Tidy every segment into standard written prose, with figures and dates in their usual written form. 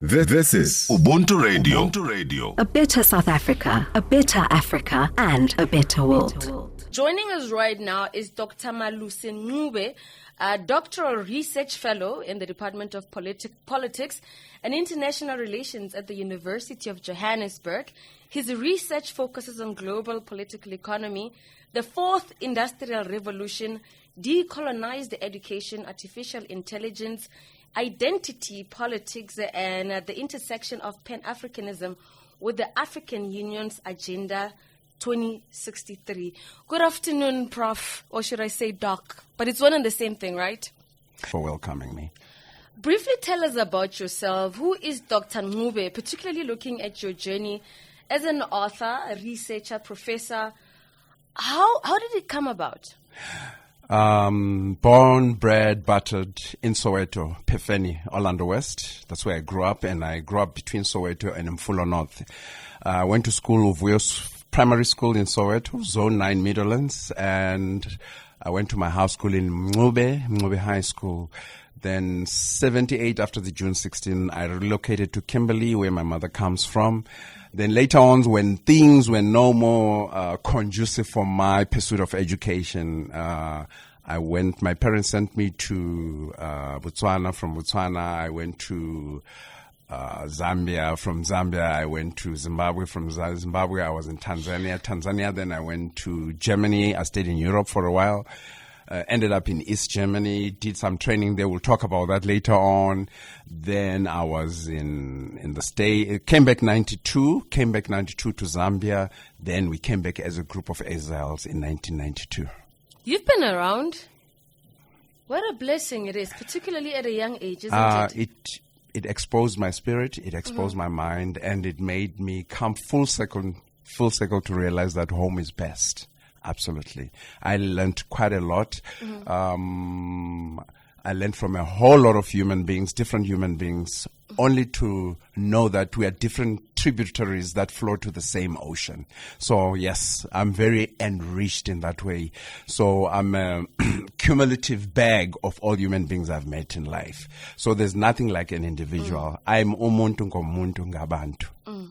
This is Ubuntu Radio. Ubuntu Radio. A better South Africa, a better Africa, and a better world. Joining us right now is Dr Malusi Mncube, a doctoral research fellow in the Department of Politics and International Relations at the University of Johannesburg. His research focuses on global political economy, the fourth industrial revolution, decolonized education, artificial intelligence, identity politics, and the intersection of Pan-Africanism with the African Union's Agenda 2063. Good afternoon, Prof, or should I say Doc? But it's one and the same thing, right? For welcoming me. Briefly tell us about yourself. Who is Dr. Mncube, particularly looking at your journey as an author, a researcher, professor? How did it come about? Born, bred, buttered in Soweto, Pefeni, Orlando West. That's where I grew up, and I grew up between Soweto and Mfulo North. I went to school of Wales Primary School in Soweto, Zone 9 Midlands, and I went to my house school in Mncube High School. Then 78, after the June 16, I relocated to Kimberley, where my mother comes from. Then later on, when things were no more conducive for my pursuit of education, my parents sent me to Botswana. From Botswana, I went to Zambia. From Zambia, I went to Zimbabwe. From Zimbabwe, I was in Tanzania. Then I went to Germany. I stayed in Europe for a while. Ended up in East Germany, did some training there. We'll talk about that later on. Then I was in the States, came back 92 to Zambia. Then we came back as a group of exiles in 1992. You've been around. What a blessing it is, particularly at a young age, isn't it? It exposed my spirit, it exposed my mind, and it made me come full circle to realize that home is best. Absolutely. I learned quite a lot. I learned from a whole lot of human beings, different human beings, only to know that we are different tributaries that flow to the same ocean. So yes, I'm very enriched in that way. So I'm a cumulative bag of all human beings I've met in life. So there's nothing like an individual. I'm umuntu ngomuntu ngabantu.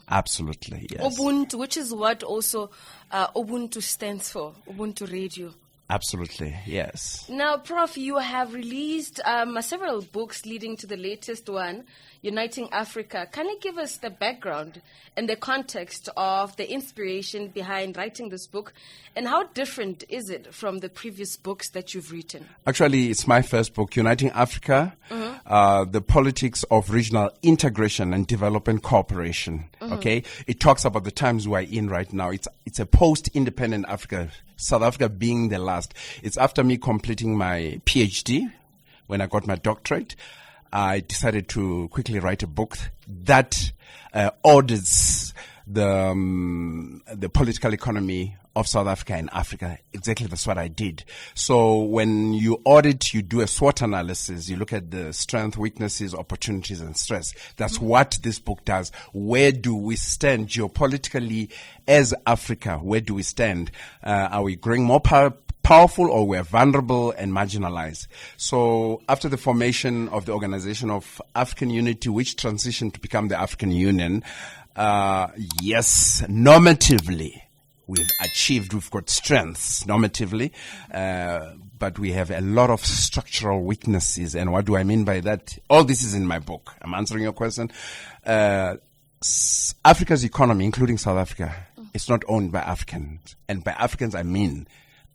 Absolutely, yes. Ubuntu, which is what also Ubuntu stands for, Ubuntu Radio. Absolutely, yes. Now, Prof, you have released several books leading to the latest one, Uniting Africa. Can you give us the background and the context of the inspiration behind writing this book, and how different is it from the previous books that you've written? Actually, it's my first book, Uniting Africa, the politics of regional integration and development cooperation. Okay, it talks about the times we're in right now. It's a post-independent Africa, South Africa being the last. It's after me completing my PhD, when I got my doctorate. I decided to quickly write a book that audits the political economy of South Africa and Africa. Exactly, that's what I did. So when you audit, you do a SWOT analysis. You look at the strengths, weaknesses, opportunities, and stress. That's what this book does. Where do we stand geopolitically as Africa? Where do we stand? Are we growing more powerful, or we're vulnerable and marginalized? So after the formation of the Organization of African Unity, which transitioned to become the African Union, yes, normatively, we've got strengths normatively, but we have a lot of structural weaknesses. And what do I mean by that? All this is in my book. I'm answering your question. Africa's economy, including South Africa, is not owned by Africans. And by Africans, I mean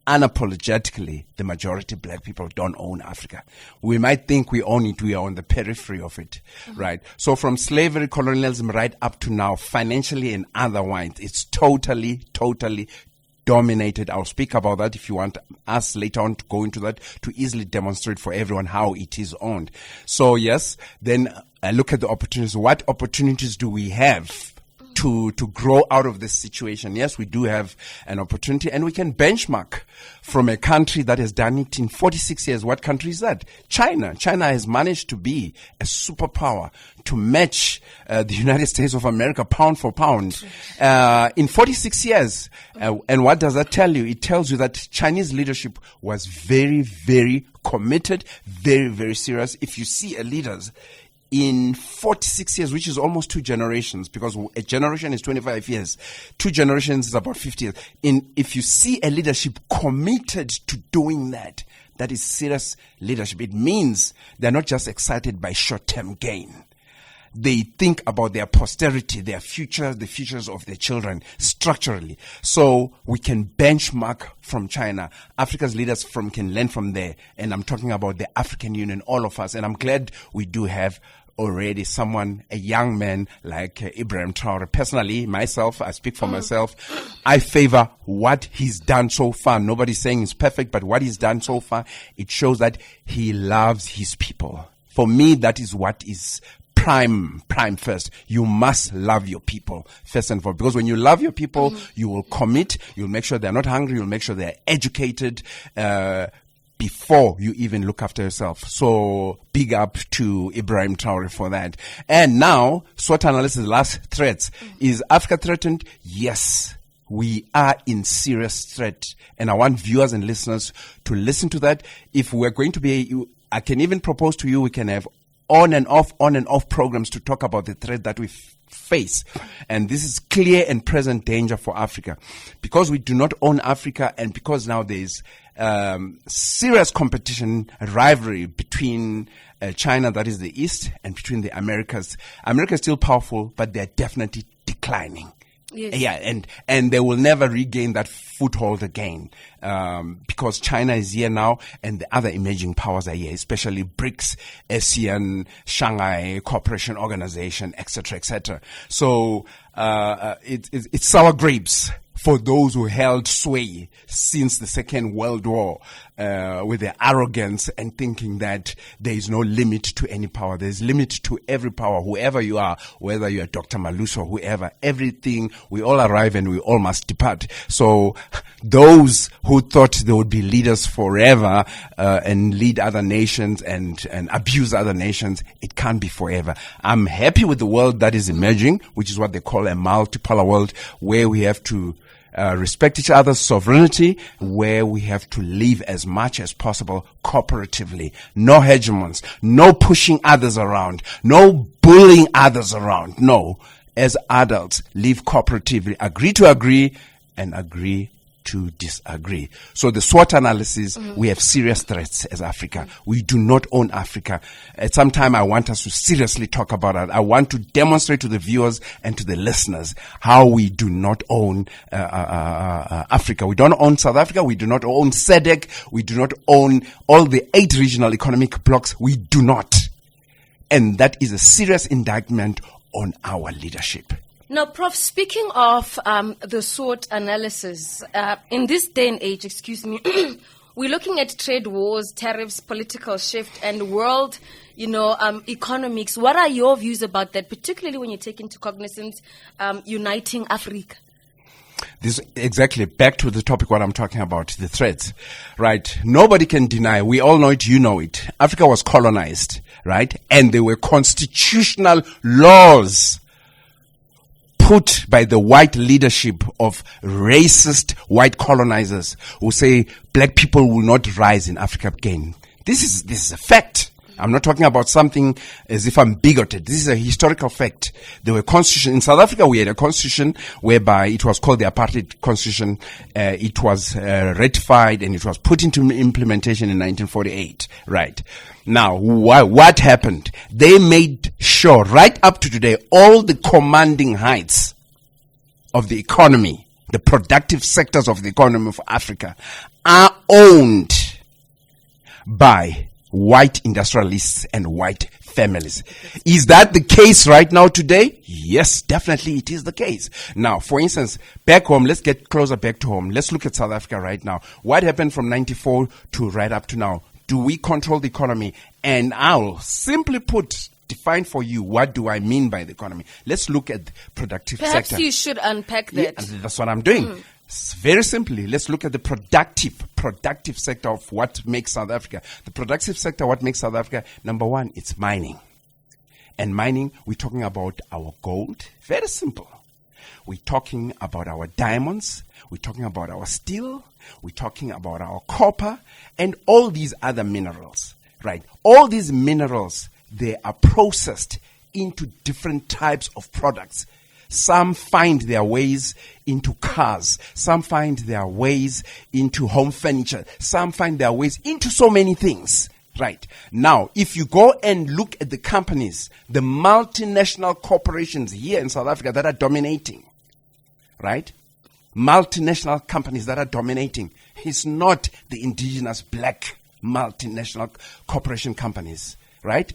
unapologetically, the majority black people don't own Africa. We might think we own it, we are on the periphery of it, right? So from slavery, colonialism, right up to now, financially and otherwise, it's totally dominated. I'll speak about that if you want us later on to go into that, to easily demonstrate for everyone how it is owned. So yes, then I look at the opportunities. What opportunities do we have to grow out of this situation? Yes, we do have an opportunity, and we can benchmark from a country that has done it in 46 years. What country is that? China. China has managed to be a superpower, to match the United States of America pound for pound in 46 years. And what does that tell you? It tells you that Chinese leadership was very, very committed, very, very serious. If you see a leaders in 46 years, which is almost 2 generations, because a generation is 25 years. 2 generations is about 50 years. If you see a leadership committed to doing that, that is serious leadership. It means they're not just excited by short-term gain. They think about their posterity, their future, the futures of their children structurally. So we can benchmark from China. Africa's leaders can learn from there. And I'm talking about the African Union, all of us. And I'm glad we do have already someone, a young man like Ibrahim Traore. Personally, myself, I speak for myself, I favor what he's done so far. Nobody's saying it's perfect, but what he's done so far, it shows that he loves his people. For me, that is what is prime first. You must love your people first and foremost, because when you love your people, you will commit, you'll make sure they're not hungry, you'll make sure they're educated, before you even look after yourself. So big up to Ibrahim Traore for that. And now, SWOT analysis, last threats. Is Africa threatened? Yes. We are in serious threat. And I want viewers and listeners to listen to that. If we're going to be, I can even propose to you, we can have on and off programs to talk about the threat that we face. And this is clear and present danger for Africa. Because we do not own Africa, and because now there is serious competition, rivalry between China, that is the East, and between the Americas. America is still powerful, but they're definitely declining. Yes. Yeah, and they will never regain that foothold again, because China is here now, and the other emerging powers are here, especially BRICS, ASEAN, Shanghai Cooperation Organization, etc., etc. So it's sour grapes for those who held sway since the Second World War, with their arrogance and thinking that there is no limit to any power. There's limit to every power, whoever you are, whether you are Dr. Malusi or whoever, everything, we all arrive and we all must depart. So those who thought they would be leaders forever, and lead other nations and abuse other nations, it can't be forever. I'm happy with the world that is emerging, which is what they call a multipolar world, where we have to respect each other's sovereignty, where we have to live as much as possible cooperatively. No hegemons, no pushing others around, no bullying others around. No, as adults, live cooperatively, agree to agree and agree to disagree. So the SWOT analysis, we have serious threats as Africa. We do not own Africa. At some time, I want us to seriously talk about that. I want to demonstrate to the viewers and to the listeners how we do not own Africa. We don't own South Africa. We do not own SADC. We do not own all the 8 regional economic blocks. We do not. And that is a serious indictment on our leadership. Now, Prof, speaking of the SWOT analysis, in this day and age, we're looking at trade wars, tariffs, political shift, and world, economics. What are your views about that, particularly when you take into cognizance uniting Africa? This exactly back to the topic what I'm talking about, the threats, right? Nobody can deny, we all know it, you know it. Africa was colonized, right? And there were constitutional laws put by the white leadership of racist white colonizers who say black people will not rise in Africa again. This is a fact. I'm not talking about something as if I'm bigoted. This is a historical fact. There were constitutions. In South Africa, we had a constitution whereby it was called the Apartheid Constitution. It was ratified and it was put into implementation in 1948. Right. Now, what happened? They made sure right up to today, all the commanding heights of the economy, the productive sectors of the economy of Africa, are owned by white industrialists and white families. Is that the case right now today? Yes, definitely it is the case. Now, for instance, back home, let's get closer back to home. Let's look at South Africa right now. What happened from 94 to right up to now? Do we control the economy? And I'll simply define for you, what do I mean by the economy? Let's look at the productive sector. Perhaps you should unpack that. Yeah, that's what I'm doing. Very simply, let's look at the productive sector of what makes South Africa. The productive sector, what makes South Africa? Number one, it's mining. And mining, we're talking about our gold. Very simple. We're talking about our diamonds. We're talking about our steel. We're talking about our copper and all these other minerals, right? All these minerals, they are processed into different types of products. Some find their ways into cars. Some find their ways into home furniture. Some find their ways into so many things. Right. Now, if you go and look at the companies, the multinational corporations here in South Africa that are dominating, right? Multinational companies that are dominating. It's not the indigenous black multinational corporation companies, right?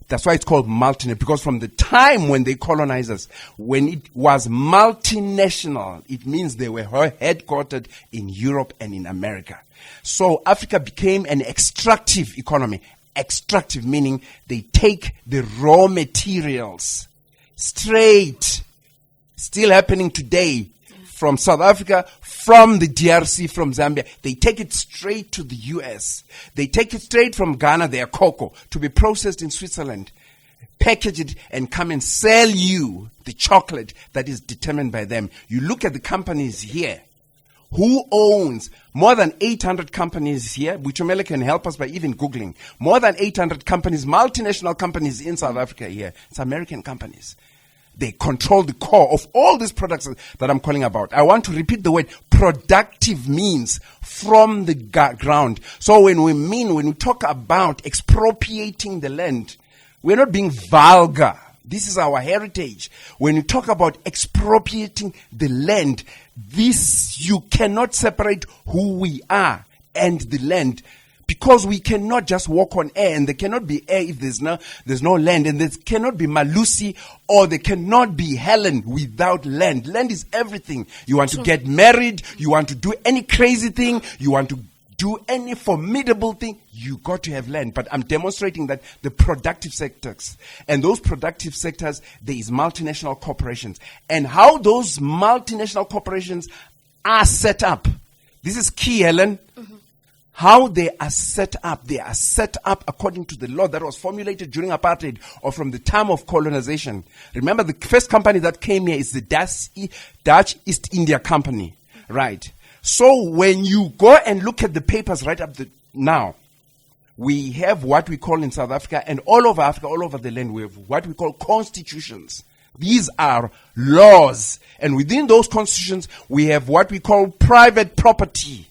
That's why it's called multinational, because from the time when they colonized us, when it was multinational, it means they were headquartered in Europe and in America. So Africa became an extractive economy. Extractive meaning they take the raw materials straight, still happening today, from South Africa, from the DRC, from Zambia. They take it straight to the US. They take it straight from Ghana, their cocoa, to be processed in Switzerland, package it, and come and sell you the chocolate that is determined by them. You look at the companies here. Who owns more than 800 companies here? Buchumele can help us by even Googling. More than 800 companies, multinational companies in South Africa here. It's American companies. They control the core of all these products that I'm calling about. I want to repeat the word productive means from the ground. So when we talk about expropriating the land, we're not being vulgar. This is our heritage. When you talk about expropriating the land, you cannot separate who we are and the land. Because we cannot just walk on air, and there cannot be air if there's no land, and there cannot be Malusi or there cannot be Helen without land. Land is everything. You want to get married, you want to do any crazy thing, you want to do any formidable thing, you got to have land. But I'm demonstrating that the productive sectors, and those productive sectors, there is multinational corporations. And how those multinational corporations are set up. This is key, Helen. Mm-hmm. How they are set up. They are set up according to the law that was formulated during apartheid or from the time of colonization. Remember, the first company that came here is the Dutch East India Company. Right. So when you go and look at the papers right up now, we have what we call in South Africa and all over Africa, all over the land, we have what we call constitutions. These are laws. And within those constitutions, we have what we call private property.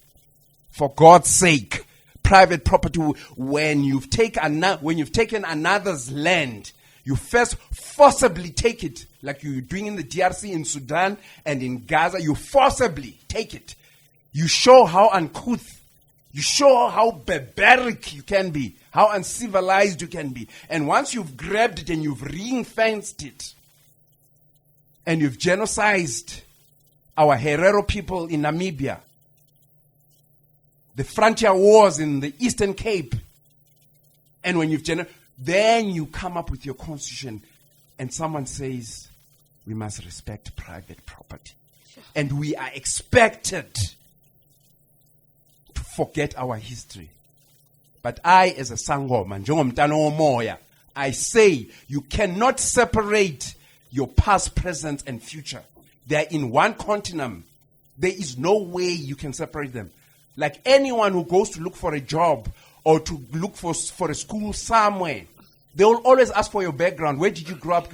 For God's sake, private property, when you've taken another's land, you first forcibly take it, like you're doing in the DRC, in Sudan, and in Gaza. You forcibly take it. You show how uncouth, you show how barbaric you can be, how uncivilized you can be. And once you've grabbed it and you've ring-fenced it, and you've genocided our Herero people in Namibia, the frontier wars in the Eastern Cape, and when then you come up with your constitution, and someone says, we must respect private property. Sure. And we are expected to forget our history. But I, as a Sangoma, njengomntana womoya, I say you cannot separate your past, present, and future. They are in one continuum. There is no way you can separate them. Like anyone who goes to look for a job or to look for a school somewhere, they will always ask for your background. Where did you grow up?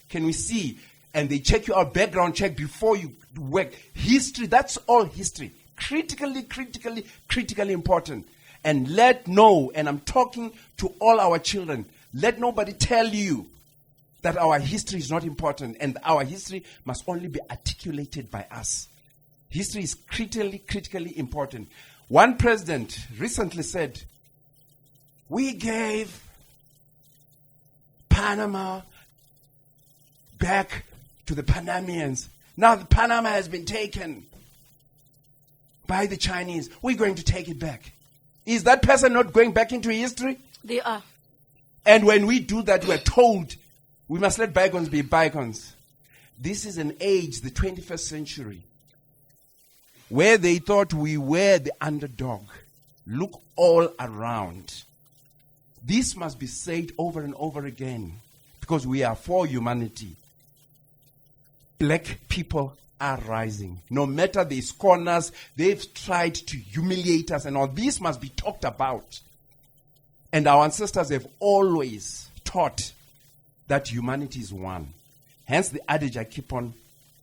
Can we see? And they check your background check before you work. History, that's all history. Critically important. And and I'm talking to all our children, let nobody tell you that our history is not important, and our history must only be articulated by us. History is critically important. One president recently said, we gave Panama back to the Panamanians. Now the Panama has been taken by the Chinese. We're going to take it back. Is that person not going back into history? They are. And when we do that, we're told we must let bygones be bygones. This is an age, the 21st century, where they thought we were the underdog. Look all around. This must be said over and over again because we are for humanity. Black people are rising. No matter they scorn us, they've tried to humiliate us and all. This must be talked about. And our ancestors have always taught that humanity is one. Hence the adage I keep on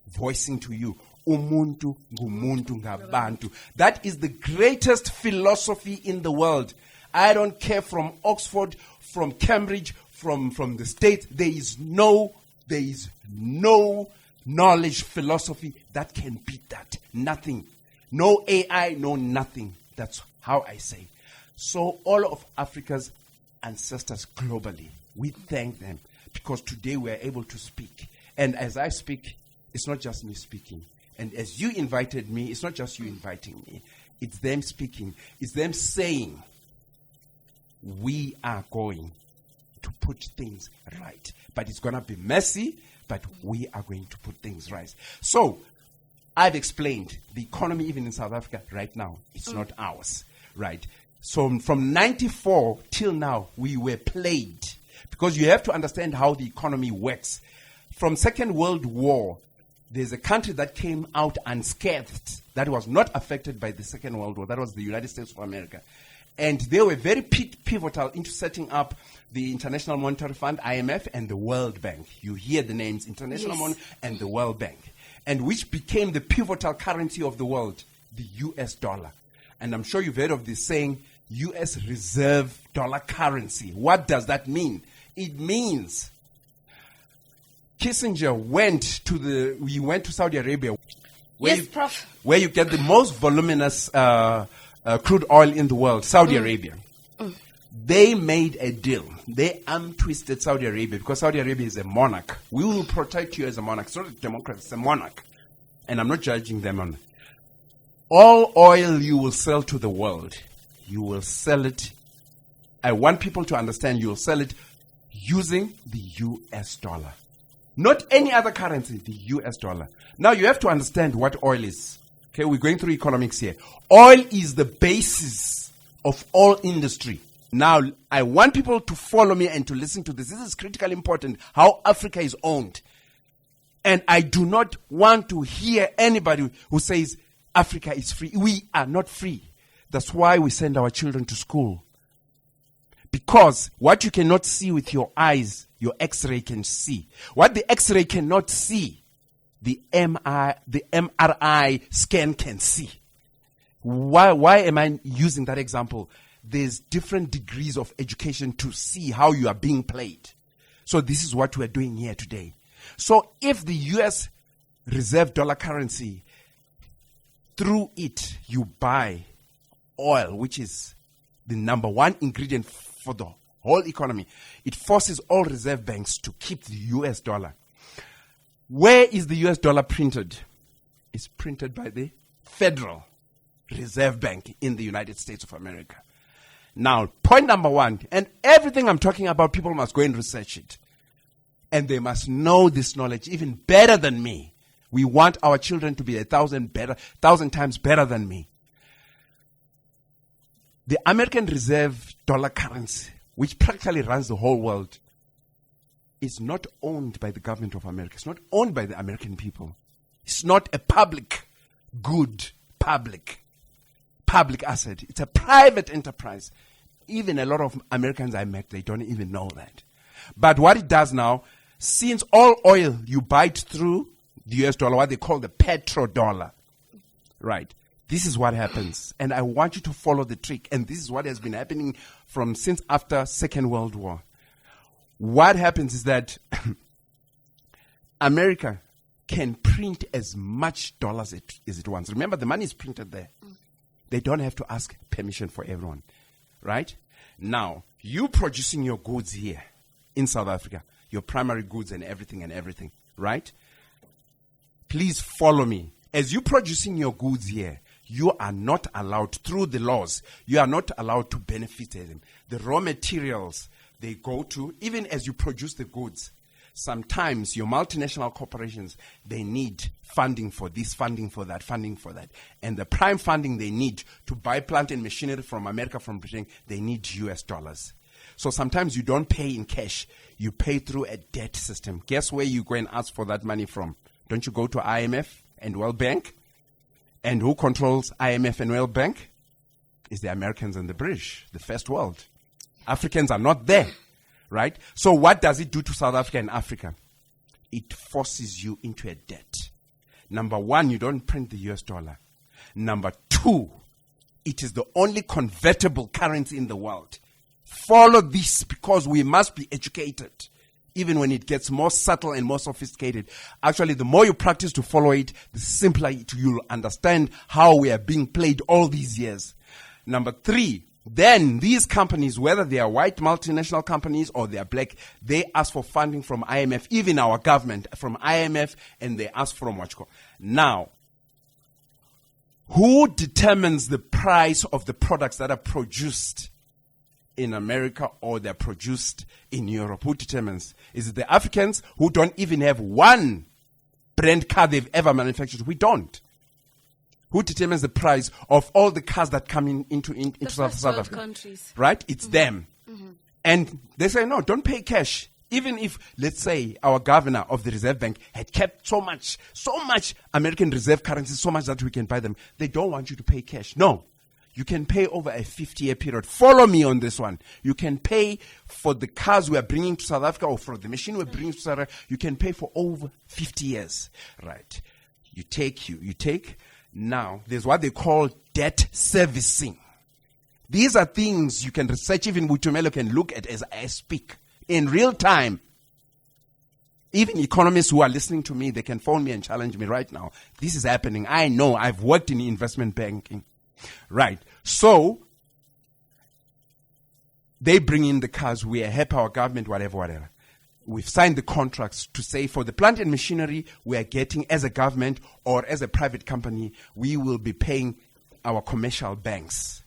voicing to you. Umuntu ngumuntu ngabantu. That is the greatest philosophy in the world. I don't care from Oxford, from Cambridge, from the States. There is no knowledge philosophy that can beat that. Nothing. No AI, no nothing. That's how I say. So all of Africa's ancestors globally, we thank them because today we are able to speak. And as I speak, it's not just me speaking. And as you invited me, it's not just you inviting me. It's them speaking. It's them saying, we are going to put things right. But it's going to be messy, but we are going to put things right. So, I've explained the economy even in South Africa right now, it's not ours, right? So from 94 till now, we were played. Because you have to understand how the economy works. From Second World War, there's a country that came out unscathed, that was not affected by the Second World War. That was the United States of America. And they were very pivotal into setting up the International Monetary Fund, IMF, and the World Bank. You hear the names, International Monetary and the World Bank. And which became the pivotal currency of the world, the US dollar. And I'm sure you've heard of this saying, US reserve dollar currency. What does that mean? It means Kissinger went to Saudi Arabia, where you get the most voluminous crude oil in the world, Saudi Arabia. They made a deal. They twisted Saudi Arabia because Saudi Arabia is a monarch. We will protect you as a monarch. It's not a democracy, it's a monarch. And I'm not judging them on all oil you will sell to the world. You will sell it. I want people to understand you will sell it using the US dollar. Not any other currency, the US dollar. Now you have to understand what oil is. Okay, we're going through economics here. Oil is the basis of all industry. Now, I want people to follow me and to listen to this. This is critically important, how Africa is owned. And I do not want to hear anybody who says Africa is free. We are not free. That's why we send our children to school. Because what you cannot see with your eyes, your X-ray can see. What the X-ray cannot see, the MRI scan can see. Why am I using that example? There's different degrees of education to see how you are being played. So this is what we're doing here today. So if the US reserve dollar currency, through it you buy oil, which is the number one ingredient for the whole economy, it forces all reserve banks to keep the US dollar. Where is the US dollar printed? It's printed by the Federal Reserve Bank in the United States of America. Now, point number one, and everything I'm talking about, people must go and research it. And they must know this knowledge even better than me. We want our children to be 1,000 times better than me. The American Reserve dollar currency, which practically runs the whole world, is not owned by the government of America. It's not owned by the American people. It's not a public good, public asset. It's a private enterprise. Even a lot of Americans I met, they don't even know that. But what it does now, since all oil you buy it through the US dollar, what they call the petrodollar, right? This is what happens. And I want you to follow the trick. And this is what has been happening since after Second World War. What happens is that America can print as much dollars as it wants. Remember, the money is printed there. They don't have to ask permission for everyone, right? Now, you producing your goods here in South Africa, your primary goods and everything, right? Please follow me. As you producing your goods here, you are not allowed, through the laws, you are not allowed to benefit them. The raw materials they go to, even as you produce the goods, sometimes your multinational corporations, they need funding for this, funding for that. And the prime funding they need to buy plant and machinery from America, from Britain, they need US dollars. So sometimes you don't pay in cash. You pay through a debt system. Guess where you go and ask for that money from? Don't you go to IMF and World Bank? And who controls IMF and World Bank? It's the Americans and the British, the first world. Africans are not there, right? So what does it do to South Africa and Africa? It forces you into a debt. Number one, you don't print the US dollar. Number two, it is the only convertible currency in the world. Follow this, because we must be educated, even when it gets more subtle and more sophisticated. Actually, the more you practice to follow it, the simpler you'll understand how we are being played all these years. Number three, then these companies, whether they are white multinational companies or they are black, they ask for funding from IMF, even our government from IMF, and they ask from Watchco. Now, who determines the price of the products that are produced in America or they're produced in Europe? Who determines? Is it the Africans who don't even have one brand car they've ever manufactured? We don't. Who determines the price of all the cars that come into South Africa? Countries. Right? It's them. And they say, no, don't pay cash. Even if, let's say, our governor of the Reserve Bank had kept so much American reserve currency, so much that we can buy them, they don't want you to pay cash. No. You can pay over a 50-year period. Follow me on this one. You can pay for the cars we are bringing to South Africa, or for the machine we're bringing to South Africa. You can pay for over 50 years. Right. You take. Now, there's what they call debt servicing. These are things you can research. Even Butumelo can look at as I speak in real time. Even economists who are listening to me, they can phone me and challenge me right now. This is happening. I know. I've worked in investment banking. Right. So, they bring in the cars. We help our government, whatever. We've signed the contracts to say for the plant and machinery we are getting as a government or as a private company, we will be paying our commercial banks.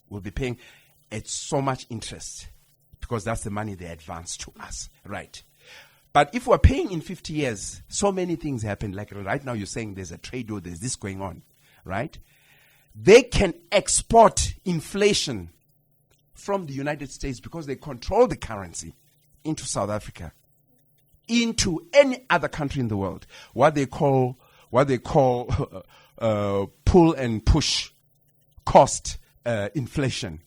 We'll be paying at so much interest because that's the money they advance to us. Right. But if we're paying in 50 years, so many things happen. Like right now you're saying there's a trade war, there's this going on. Right. They can export inflation from the United States because they control the currency into South Africa, into any other country in the world. What they call pull and push cost inflation.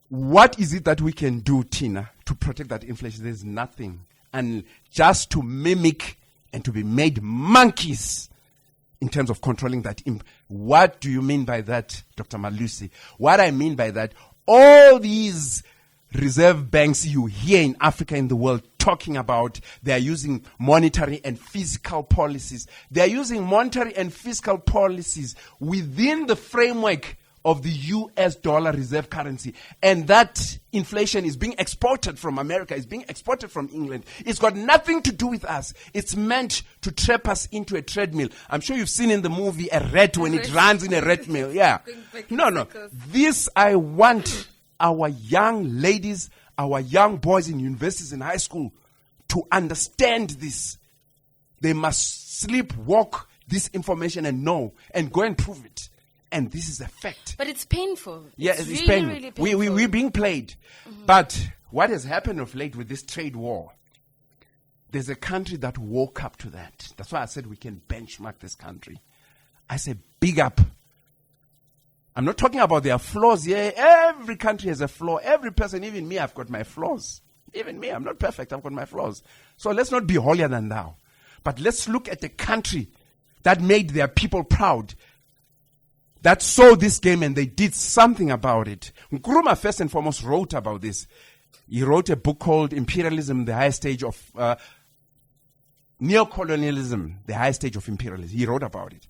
What is it that we can do, Tina, to protect that inflation? There's nothing, and just to mimic and to be made monkeys in terms of controlling that. What do you mean by that, Dr. Malusi? What I mean by that, all these reserve banks you hear in Africa, in the world, talking about, they are using monetary and fiscal policies. They are using monetary and fiscal policies within the framework of the US dollar reserve currency. And that inflation is being exported from America, is being exported from England. It's got nothing to do with us. It's meant to trap us into a treadmill. I'm sure you've seen in the movie a rat when it runs in a treadmill. Yeah. No. This, I want our young ladies, our young boys in universities and high school to understand this. They must sleepwalk this information and know and go and prove it. And this is a fact. But it's painful. Yeah, it's really, painful. Really painful. We're being played. But what has happened of late with this trade war, there's a country that woke up to that. That's why I said we can benchmark this country. I say big up. I'm not talking about their flaws here. Every country has a flaw. Every person, even me, I've got my flaws. Even me, I'm not perfect. I've got my flaws. So let's not be holier than thou. But let's look at the country that made their people proud, that saw this game and they did something about it. Nkrumah first and foremost wrote about this. He wrote a book called Imperialism, the Highest Stage of Neocolonialism, the Highest Stage of Imperialism. He wrote about it.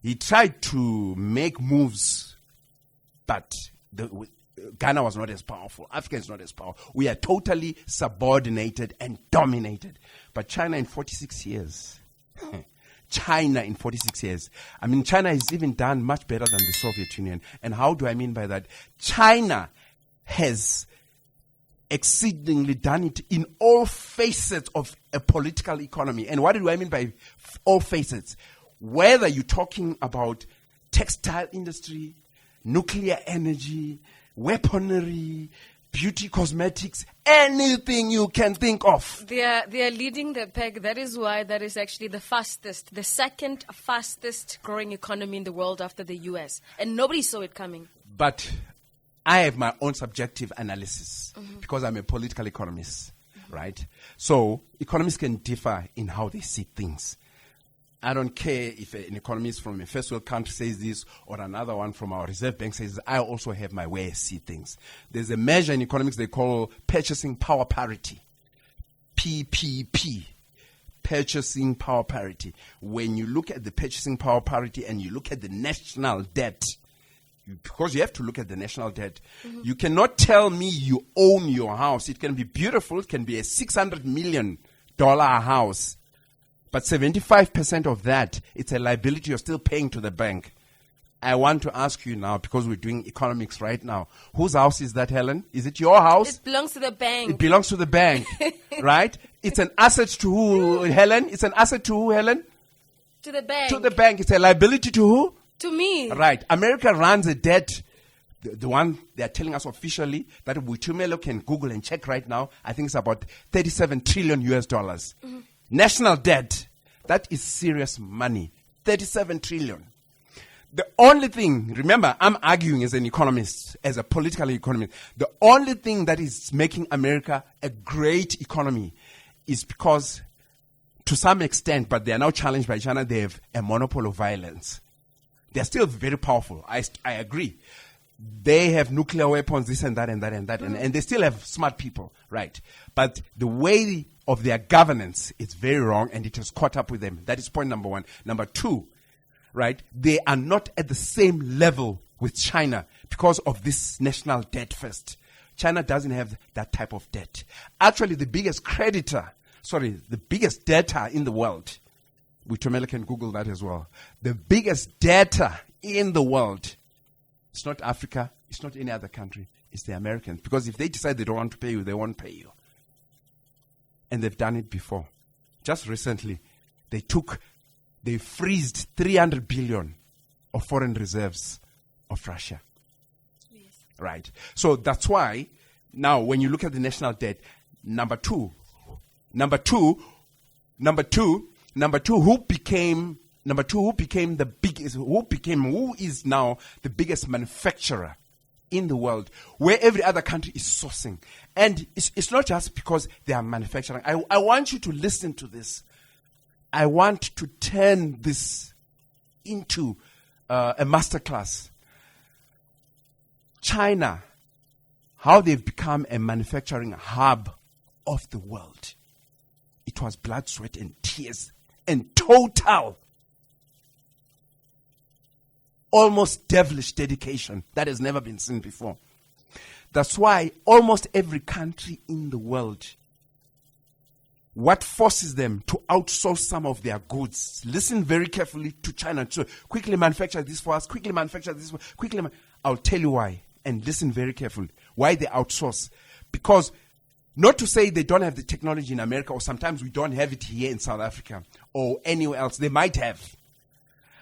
He tried to make moves, but Ghana was not as powerful. Africa is not as powerful. We are totally subordinated and dominated. But China in 46 years. China in 46 years. I mean, China has even done much better than the Soviet Union. And how do I mean by that? China has exceedingly done it in all facets of a political economy. And what do I mean by all facets? Whether you're talking about textile industry, nuclear energy, weaponry, beauty cosmetics, anything you can think of. They are leading the pack. That is why that is actually the second fastest growing economy in the world after the US. And nobody saw it coming. But I have my own subjective analysis because I'm a political economist, right? So economists can differ in how they see things. I don't care if an economist from a first world country says this or another one from our Reserve Bank says this. I also have my way I see things. There's a measure in economics they call purchasing power parity, PPP. Purchasing power parity. When you look at the purchasing power parity and you look at the national debt, because you have to look at the national debt, you cannot tell me you own your house. It can be beautiful. It can be a $600 million house. But 75% of that, it's a liability you're still paying to the bank. I want to ask you now, because we're doing economics right now, whose house is that, Helen? Is it your house? It belongs to the bank. It belongs to the bank, right? It's an asset to who, Helen? It's an asset to who, Helen? To the bank. To the bank. It's a liability to who? To me. Right. America runs a debt, the one they are telling us officially, that Witumelo can Google and check right now. I think it's about $37 trillion US. National debt. That is serious money. 37 trillion. The only thing, remember, I'm arguing as an economist, as a political economist, the only thing that is making America a great economy is because, to some extent, but they are now challenged by China, they have a monopoly of violence. They're still very powerful. I agree. They have nuclear weapons, this and that and that and that, and they still have smart people, right? But the way of their governance is very wrong, and it has caught up with them. That is point number one. Number two, right? They are not at the same level with China because of this national debt first. China doesn't have that type of debt. Actually, the biggest debtor in the world, Witumela can Google that as well. The biggest debtor in the world, it's not Africa, it's not any other country, it's the Americans. Because if they decide they don't want to pay you, they won't pay you. And they've done it before. Just recently, they freezed 300 billion of foreign reserves of Russia. Yes. Right. So that's why now when you look at the national debt, who is now the biggest manufacturer in the world, where every other country is sourcing. And it's not just because they are manufacturing. I want you to listen to this. I want to turn this into a masterclass. China, how they've become a manufacturing hub of the world. It was blood, sweat, and tears, and total, almost devilish dedication that has never been seen before. That's why almost every country in the world, what forces them to outsource some of their goods? Listen very carefully to China. So quickly manufacture this for us, quickly manufacture this, I'll tell you why. And listen very carefully. Why they outsource. Because not to say they don't have the technology in America, or sometimes we don't have it here in South Africa or anywhere else. They might have.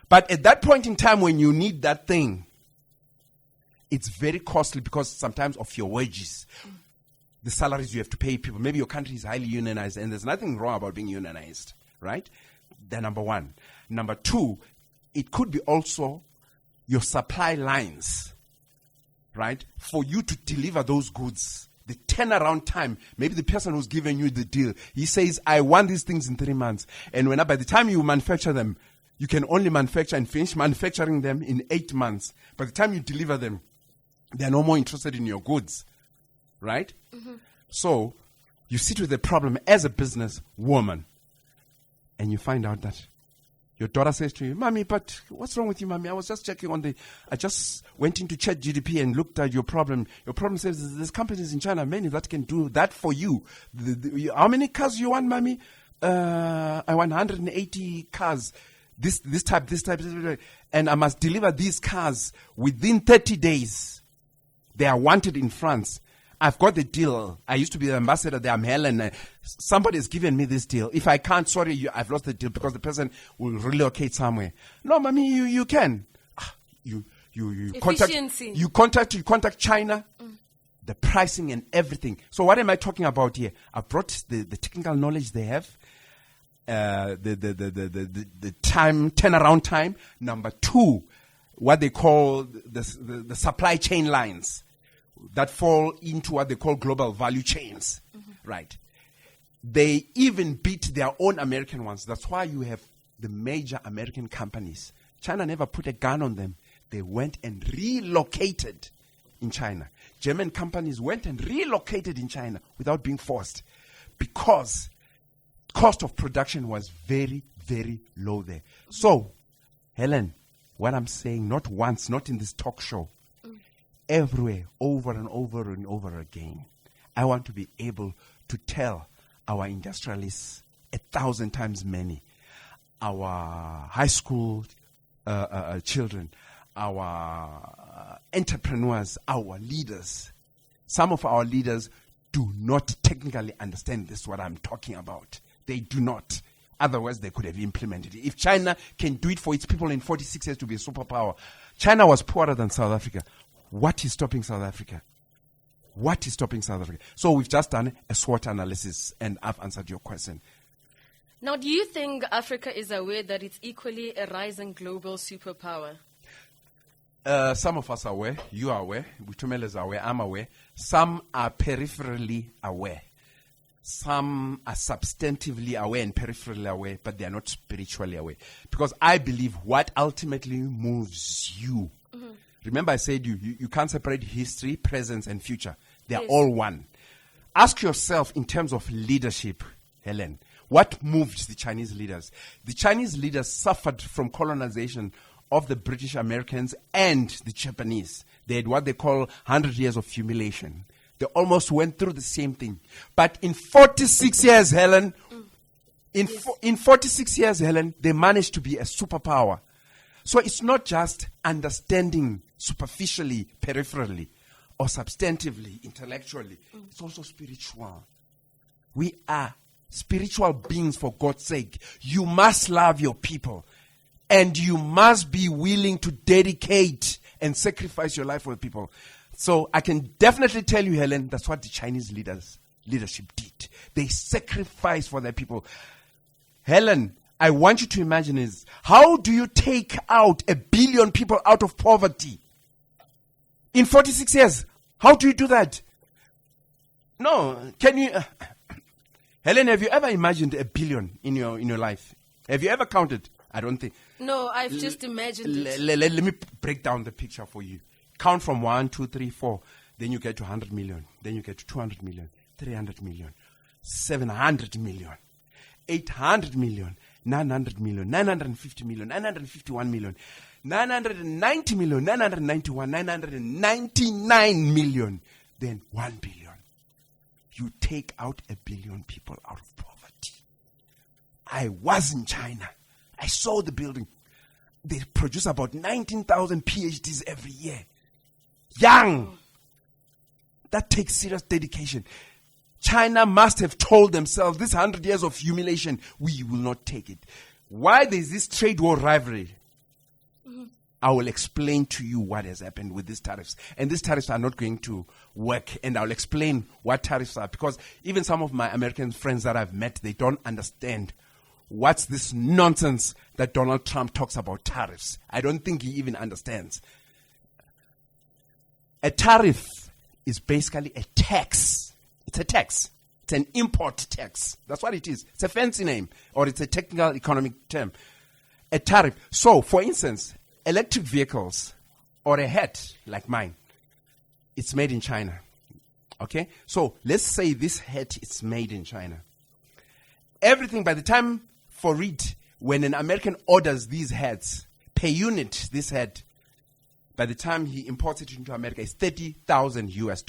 But at that point in time when you need that thing, it's very costly because sometimes of your wages, the salaries you have to pay people. Maybe your country is highly unionized, and there's nothing wrong about being unionized, right? That's number one. Number two, it could be also your supply lines, right? For you to deliver those goods, the turnaround time. Maybe the person who's giving you the deal, he says, I want these things in 3 months. And by the time you manufacture them, you can only manufacture and finish manufacturing them in 8 months. By the time you deliver them, they're no more interested in your goods, right? So you sit with the problem as a business woman, and you find out that your daughter says to you, Mommy, but what's wrong with you, Mommy? I was just checking I just went into ChatGPT and looked at your problem. Your problem says there's companies in China, many that can do that for you. How many cars you want, Mommy? I want 180 cars. This type, and I must deliver these cars within 30 days. They are wanted in France. I've got the deal. I used to be the ambassador there. I'm Helen. Somebody has given me this deal. If I can't, sorry, I've lost the deal because the person will relocate somewhere. No, Mommy, you can. You contact China, the pricing and everything. So what am I talking about here? I brought the technical knowledge they have. The turnaround time. Number two, what they call the supply chain lines. that fall into what they call global value chains, right? They even beat their own American ones. That's why you have the major American companies. China never put a gun on them. They went and relocated in China. German companies went and relocated in China without being forced because cost of production was very, very low there. So, Helen, what I'm saying, not once, not in this talk show, everywhere, over and over and over again, I want to be able to tell our industrialists 1,000 times many, our high school children, our entrepreneurs, our leaders. Some of our leaders do not technically understand this, what I'm talking about. They do not. Otherwise, they could have implemented it. If China can do it for its people in 46 years to be a superpower, China was poorer than South Africa. What is stopping South Africa? What is stopping South Africa? So we've just done a SWOT analysis, and I've answered your question. Now, do you think Africa is aware that it's equally a rising global superpower? Some of us are aware. You are aware. Butumela is aware. I'm aware. Some are peripherally aware. Some are substantively aware and peripherally aware, but they are not spiritually aware. Because I believe what ultimately moves you. Remember I said you can't separate history, present, and future. They are all one. Ask yourself in terms of leadership, Helen, what moved the Chinese leaders? The Chinese leaders suffered from colonization of the British Americans and the Japanese. They had what they call 100 years of humiliation. They almost went through the same thing. But in 46 years, Helen, in 46 years, Helen, they managed to be a superpower. So it's not just understanding superficially, peripherally, or substantively, intellectually. It's also spiritual. We are spiritual beings, for God's sake. You must love your people. And you must be willing to dedicate and sacrifice your life for the people. So I can definitely tell you, Helen, that's what the Chinese leadership did. They sacrificed for their people. Helen, I want you to imagine is, how do you take out 1 billion people out of poverty? In 46 years, how do you do that? No, can you... Helen, have you ever imagined 1 billion in your life? Have you ever counted? I don't think. No, I've just imagined it. Let me break down the picture for you. Count from 1, 2, 3, 4. Then you get to 100 million. Then you get to 200 million, 300 million, 700 million, 800 million, 900 million, 950 million, 951 million, 990 million, 991, 999 million, then 1 billion. You take out 1 billion people out of poverty. I was in China. I saw the building. They produce about 19,000 PhDs every year. Young. That takes serious dedication. China must have told themselves, this 100 years of humiliation, we will not take it. Why there's this trade war rivalry? I will explain to you what has happened with these tariffs. And these tariffs are not going to work. And I'll explain what tariffs are. Because even some of my American friends that I've met, they don't understand what's this nonsense that Donald Trump talks about tariffs. I don't think he even understands. A tariff is basically a tax. It's a tax. It's an import tax. That's what it is. It's a fancy name, or it's a technical economic term. A tariff. So, for instance, electric vehicles or a hat like mine, it's made in China. Okay? So, let's say this hat is made in China. Everything, by the time for it, when an American orders these hats, per unit, this hat, by the time he imports it into America, it's $30,000 US.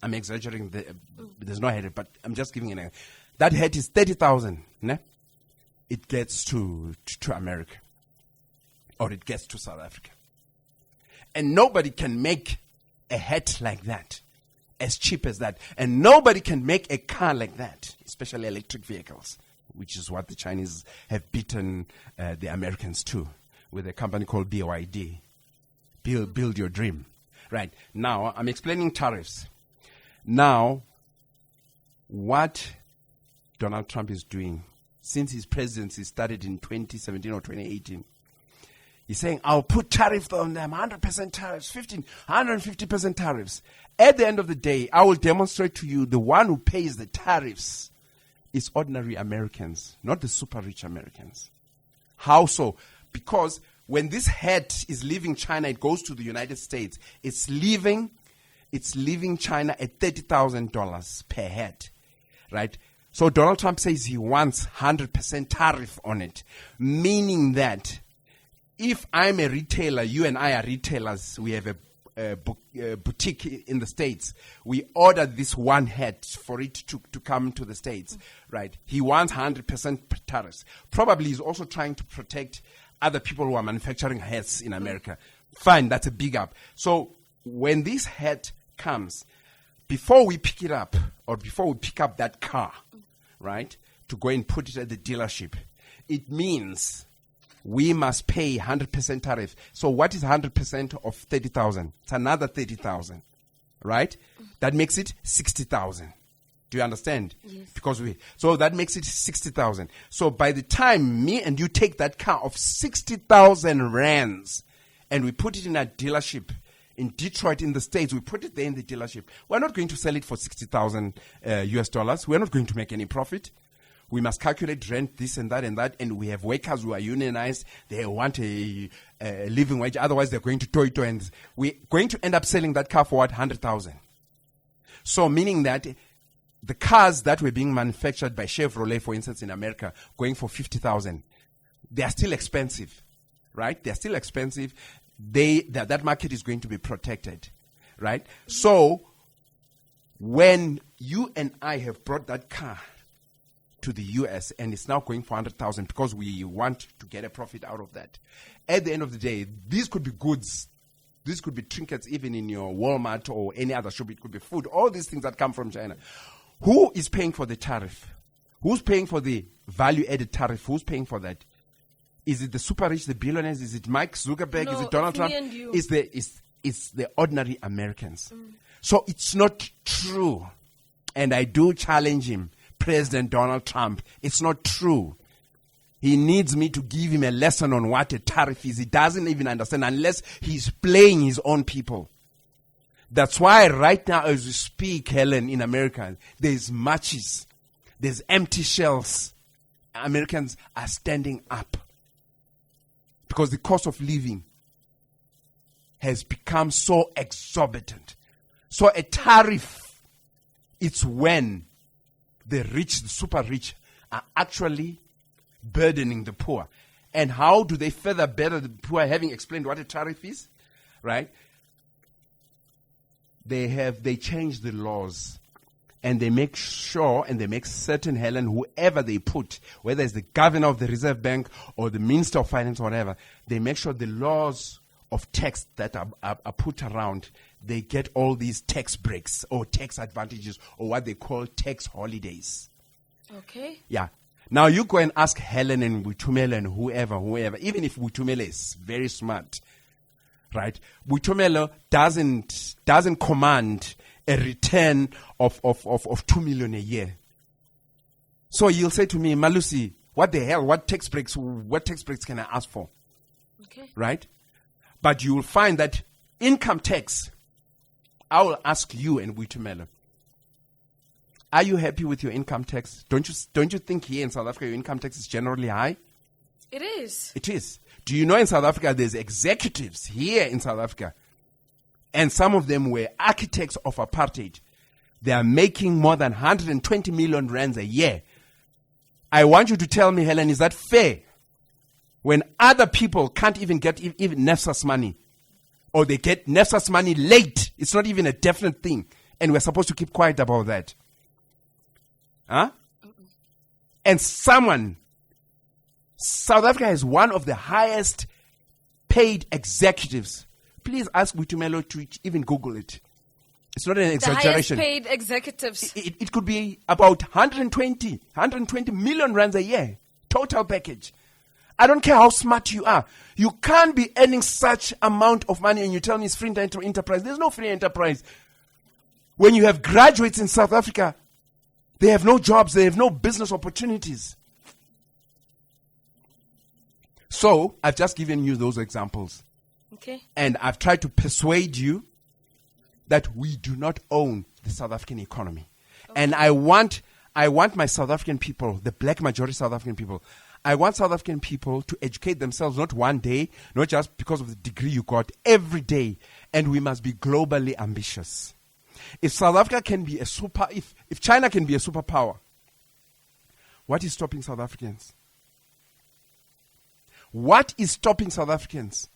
I'm exaggerating. There's no hat, but I'm just giving an. That hat is 30,000. Ne? It gets to America, or it gets to South Africa, and nobody can make a hat like that, as cheap as that, and nobody can make a car like that, especially electric vehicles, which is what the Chinese have beaten the Americans to, with a company called BYD. Build your dream. Right. Now, I'm explaining tariffs. Now, what Donald Trump is doing, since his presidency started in 2017 or 2018, He's saying, I'll put tariff on them, 100% tariffs, 150% tariffs. At the end of the day, I will demonstrate to you the one who pays the tariffs is ordinary Americans, not the super rich Americans. How so? Because when this head is leaving China, it goes to the United States. It's leaving China at $30,000 per head, right? So Donald Trump says he wants 100% tariff on it, meaning that if I'm a retailer, you and I are retailers, we have a boutique in the States, we order this one head for it to come to the States, right? He wants 100% tariffs. Probably he's also trying to protect other people who are manufacturing heads in America. Fine, that's a big up. So when this head comes, before we pick it up, or before we pick up that car, right, to go and put it at the dealership, it means we must pay 100% tariff. So what is 100% of 30,000? It's another 30,000, right? That makes it 60,000. Do you understand? Yes. So that makes it 60,000. So by the time me and you take that car of 60,000 rands and we put it in a dealership in Detroit in the States, we put it there in the dealership. We're not going to sell it for 60,000 US dollars. We're not going to make any profit. We must calculate rent, this and that, and we have workers who are unionized. They want a living wage. Otherwise, they're going to toy, and we're going to end up selling that car for what? 100,000. So meaning that the cars that were being manufactured by Chevrolet, for instance, in America, going for 50,000, they are still expensive, right? They're still expensive. That market is going to be protected, right? So when you and I have brought that car to the US and it's now going for 100,000 because we want to get a profit out of that, at the end of the day, these could be goods. These could be trinkets even in your Walmart or any other shop. It could be food. All these things that come from China. Who is paying for the tariff? Who's paying for the value-added tariff? Who's paying for that? Is it the super rich, the billionaires? Is it Mike Zuckerberg? No, is it Donald Trump? It's the ordinary Americans. So it's not true. And I do challenge him, President Donald Trump. It's not true. He needs me to give him a lesson on what a tariff is. He doesn't even understand unless he's playing his own people. That's why right now as we speak, Helen, in America, there's matches. There's empty shelves. Americans are standing up. Because the cost of living has become so exorbitant. So a tariff, it's when the rich, the super rich, are actually burdening the poor. And how do they further burden the poor, having explained what a tariff is? Right? They change the laws. And they make sure and they make certain, Helen, whoever they put, whether it's the governor of the Reserve Bank or the Minister of Finance or whatever, they make sure the laws of tax that are put around, they get all these tax breaks or tax advantages or what they call tax holidays. Okay. Yeah. Now you go and ask Helen and Butumela and whoever, even if Butumela is very smart, right? Butumela doesn't command a return of 2 million a year. So you'll say to me, Malusi, what the hell? What tax breaks can I ask for? Okay. Right? But you will find that income tax, I will ask you and Butumela, are you happy with your income tax? Don't you think here in South Africa your income tax is generally high? It is. It is. Do you know in South Africa there's executives here in South Africa, and some of them were architects of apartheid. They are making more than 120 million rands a year. I want you to tell me, Helen, is that fair? When other people can't even get even NEFSA's money, or they get NEFSA's money late, it's not even a definite thing, and we're supposed to keep quiet about that. Huh? And South Africa has one of the highest paid executives. Please ask Butumelo to even Google it. It's not an exaggeration. The highest paid executives. It could be about 120 million rands a year. Total package. I don't care how smart you are. You can't be earning such amount of money and you tell me it's free enterprise. There's no free enterprise. When you have graduates in South Africa, they have no jobs. They have no business opportunities. So I've just given you those examples. Okay. And I've tried to persuade you that we do not own the South African economy. Okay. And I want my South African people, the black majority South African people, I want South African people to educate themselves not one day, not just because of the degree you got, every day. And we must be globally ambitious. If South Africa can be if China can be a superpower, what is stopping South Africans? What is stopping South Africans?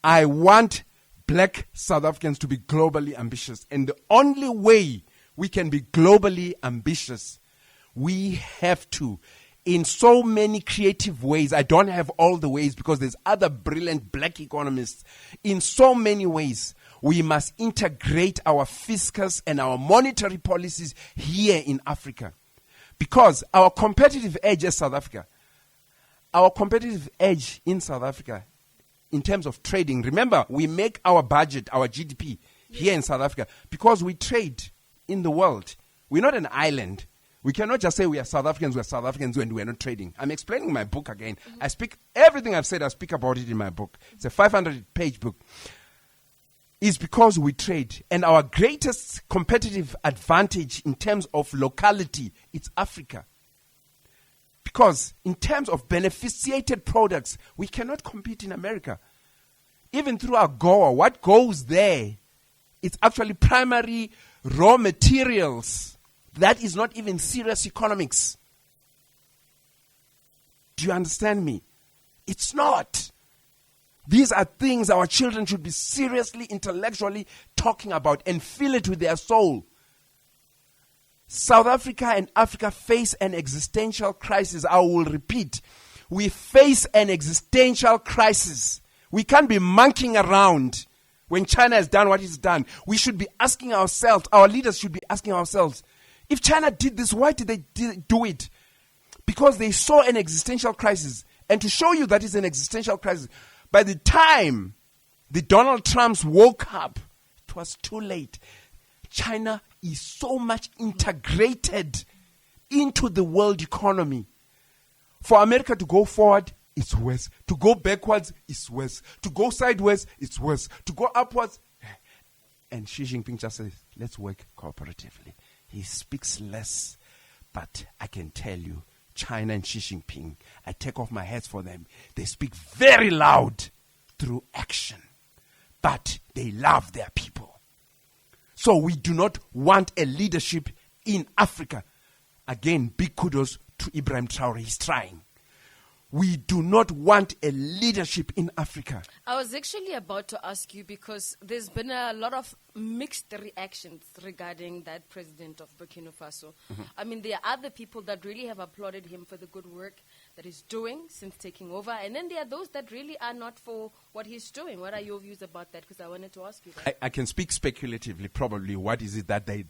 I want black South Africans to be globally ambitious. And the only way we can be globally ambitious, we have to, in so many creative ways. I don't have all the ways because there's other brilliant black economists. In so many ways, we must integrate our fiscus and our monetary policies here in Africa. Because our competitive edge as South Africa, our competitive edge in South Africa, in terms of trading, remember, we make our budget, our GDP, here in South Africa because we trade in the world. We're not an island. We cannot just say we are South Africans when we are not trading. I'm explaining my book again. Mm-hmm. I speak, everything I've said, I speak about it in my book. It's a 500-page book. It's because we trade. And our greatest competitive advantage in terms of locality, it's Africa. Because in terms of beneficiated products, we cannot compete in America. Even through our AGOA, what goes there, it's actually primary raw materials. That is not even serious economics. Do you understand me? It's not. These are things our children should be seriously, intellectually talking about and feel it with their soul. South Africa and Africa face an existential crisis. I will repeat. We face an existential crisis. We can't be monkeying around when China has done what it's done. We should be asking ourselves, our leaders should be asking ourselves, if China did this, why did they do it? Because they saw an existential crisis. And to show you that it's an existential crisis, by the time the Donald Trumps woke up, it was too late. China is so much integrated into the world economy. For America to go forward, it's worse. To go backwards, it's worse. To go sideways, it's worse. To go upwards. And Xi Jinping just says, let's work cooperatively. He speaks less, but I can tell you, China and Xi Jinping, I take off my hats for them. They speak very loud through action, but they love their people. So we do not want a leadership in Africa. Again, big kudos to Ibrahim Traore. He's trying. We do not want a leadership in Africa. I was actually about to ask you because there's been a lot of mixed reactions regarding that president of Burkina Faso. Mm-hmm. I mean, there are other people that really have applauded him for the good work that he's doing since taking over. And then there are those that really are not for what he's doing. What are your views about that? Because I wanted to ask you that. I can speak speculatively, probably. What is it that they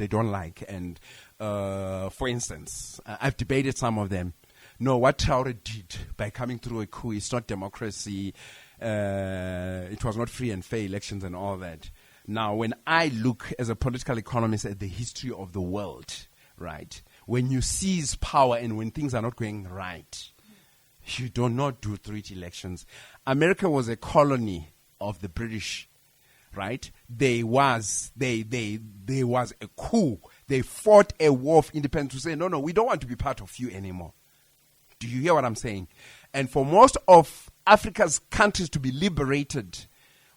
don't like? And for instance, I've debated some of them. No, what Traore did by coming through a coup is not democracy. It was not free and fair elections and all that. Now, when I look as a political economist at the history of the world, right, when you seize power and when things are not going right, you do not do 3 elections. America was a colony of the British, right? There was a coup. They fought a war of independence to say, no, we don't want to be part of you anymore. Do you hear what I'm saying? And for most of Africa's countries to be liberated,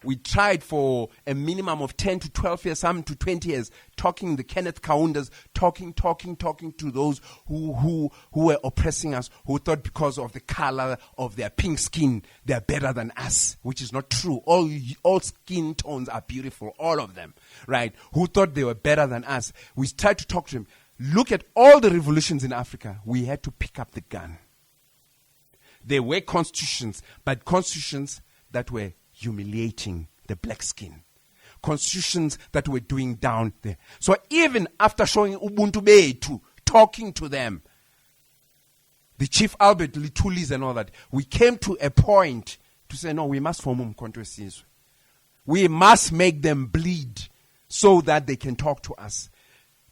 we tried for a minimum of 10 to 12 years, some to 20 years, talking the Kenneth Kaundas, talking to those who were oppressing us, who thought because of the color of their pink skin, they're better than us, which is not true. All skin tones are beautiful, all of them, right? Who thought they were better than us. We tried to talk to them. Look at all the revolutions in Africa. We had to pick up the gun. There were constitutions, but constitutions that were humiliating the black skin. Constitutions that were doing down there. So even after showing Ubuntu Bethu, talking to them, the Chief Albert Litulis and all that, we came to a point to say, no, we must form Umkhonto weSizwe. We must make them bleed so that they can talk to us.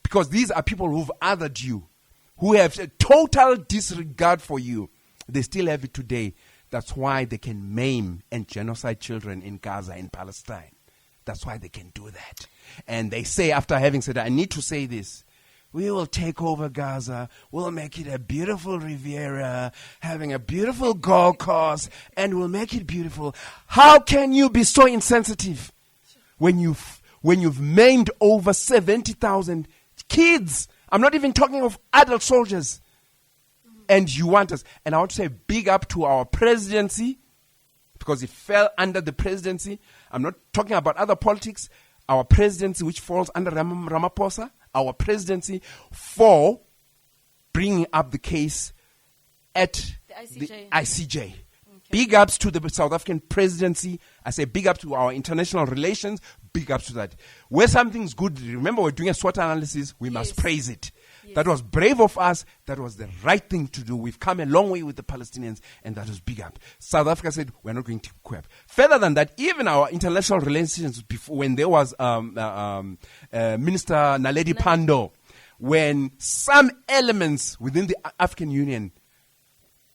Because these are people who've othered you. who have a total disregard for you. They still have it today. That's why they can maim and genocide children in Gaza, in Palestine. That's why they can do that. And they say, after having said, I need to say this, we will take over Gaza, we'll make it a beautiful Riviera, having a beautiful golf course, and we'll make it beautiful. How can you be so insensitive when you've maimed over 70,000 kids? I'm not even talking of adult soldiers. And you want us. And I want to say big up to our presidency, because it fell under the presidency. I'm not talking about other politics. Our presidency, which falls under Ramaphosa, our presidency for bringing up the case at the ICJ. Okay. Big ups to the South African presidency. I say big up to our international relations. Big ups to that. Where something's good, remember we're doing a SWOT analysis, we must praise it. Yes. That was brave of us. That was the right thing to do. We've come a long way with the Palestinians, and that was big up. South Africa said, we're not going to quit. Further than that, even our international relations, before, when there was Minister Naledi Pandor, when some elements within the African Union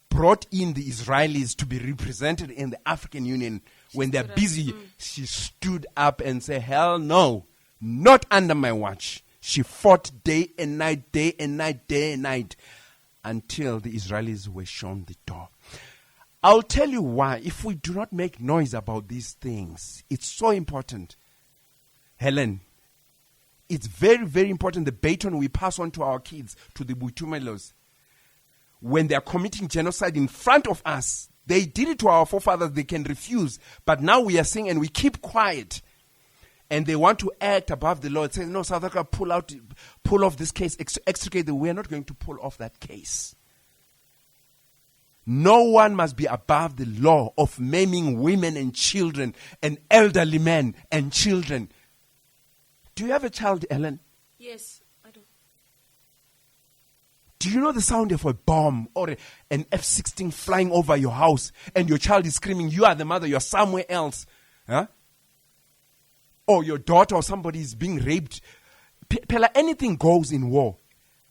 brought in the Israelis to be represented in the African Union, when they're busy, she stood up and said, hell no, not under my watch. She fought day and night, day and night, day and night, until the Israelis were shown the door. I'll tell you why. If we do not make noise about these things, it's so important. Helen, it's very, very important, the baton we pass on to our kids, to the Butumelos. When they are committing genocide in front of us, they did it to our forefathers, they can refuse. But now we are saying, and we keep quiet. And they want to act above the law. It says, no, South Africa, pull off this case, extricate them. We are not going to pull off that case. No one must be above the law of maiming women and children and elderly men and children. Do you have a child, Ellen? Yes, I do. Do you know the sound of a bomb or an F-16 flying over your house and your child is screaming, you are the mother, you are somewhere else? Huh? Or your daughter or somebody is being raped. Pela, anything goes in war.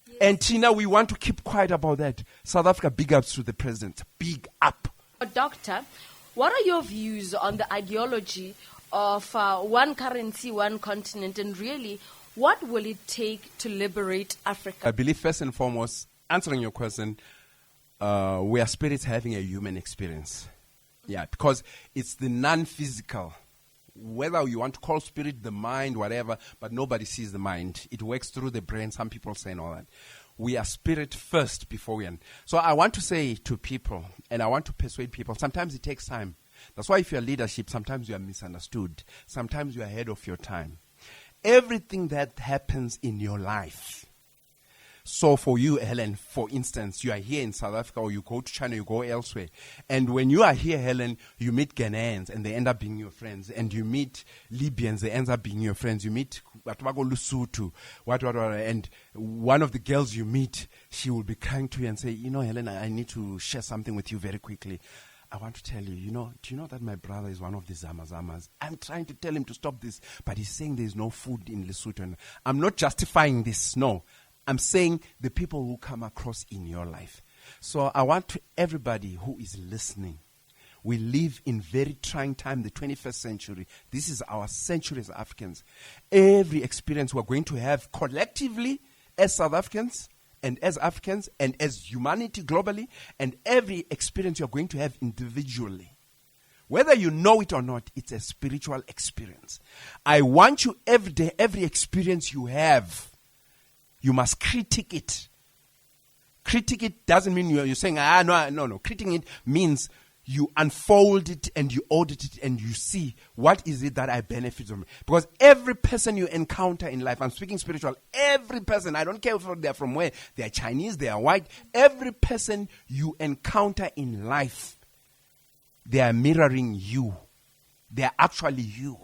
Yes. And Tina, we want to keep quiet about that. South Africa, big ups to the president. Big up. Doctor, what are your views on the ideology of one currency, one continent, and really, what will it take to liberate Africa? I believe first and foremost, answering your question, we are spirits having a human experience. Yeah, because it's the non-physical. Whether you want to call spirit the mind, whatever, but nobody sees the mind. It works through the brain. Some people say and all that. We are spirit first before we end. So I want to say to people, and I want to persuade people, sometimes it takes time. That's why if you're leadership, sometimes you are misunderstood. Sometimes you are ahead of your time. Everything that happens in your life. So for you, Helen, for instance, you are here in South Africa or you go to China, you go elsewhere. And when you are here, Helen, you meet Ghanaians and they end up being your friends. And you meet Libyans, they end up being your friends. You meet Lesotho, and one of the girls you meet, she will be kind to you and say, you know, Helen, I need to share something with you very quickly. I want to tell you, do you know that my brother is one of the Zamazamas? I'm trying to tell him to stop this, but he's saying there's no food in Lesotho. I'm not justifying this, no. I'm saying the people who come across in your life. So I want to everybody who is listening. We live in very trying time, the 21st century. This is our century as Africans. Every experience we're going to have collectively as South Africans and as Africans and as humanity globally, and every experience you're going to have individually. Whether you know it or not, it's a spiritual experience. I want you every day, every experience you have, you must critique it. Critique it doesn't mean you're saying, no. Critiquing it means you unfold it and you audit it and you see what is it that I benefit from. Because every person you encounter in life, I'm speaking spiritual, every person, I don't care if they're from where, they're Chinese, they are white, every person you encounter in life, they are mirroring you. They are actually you.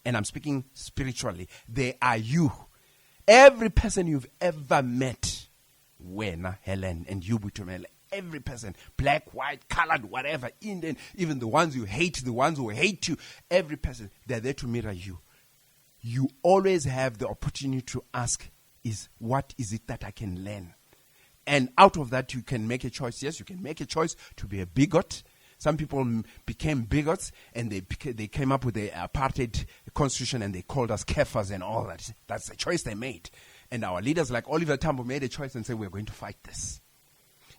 And I'm speaking spiritually. They are you. Every person you've ever met, Wena, Helen, and you, Butumele, every person, black, white, colored, whatever, Indian, even the ones you hate, the ones who hate you, every person, they're there to mirror you. You always have the opportunity to ask, what is it that I can learn? And out of that, you can make a choice. Yes, you can make a choice to be a bigot. Some people became bigots, and they came up with the apartheid constitution, and they called us kefirs and all that. That's the choice they made. And our leaders like Oliver Tambo made a choice and said, we're going to fight this.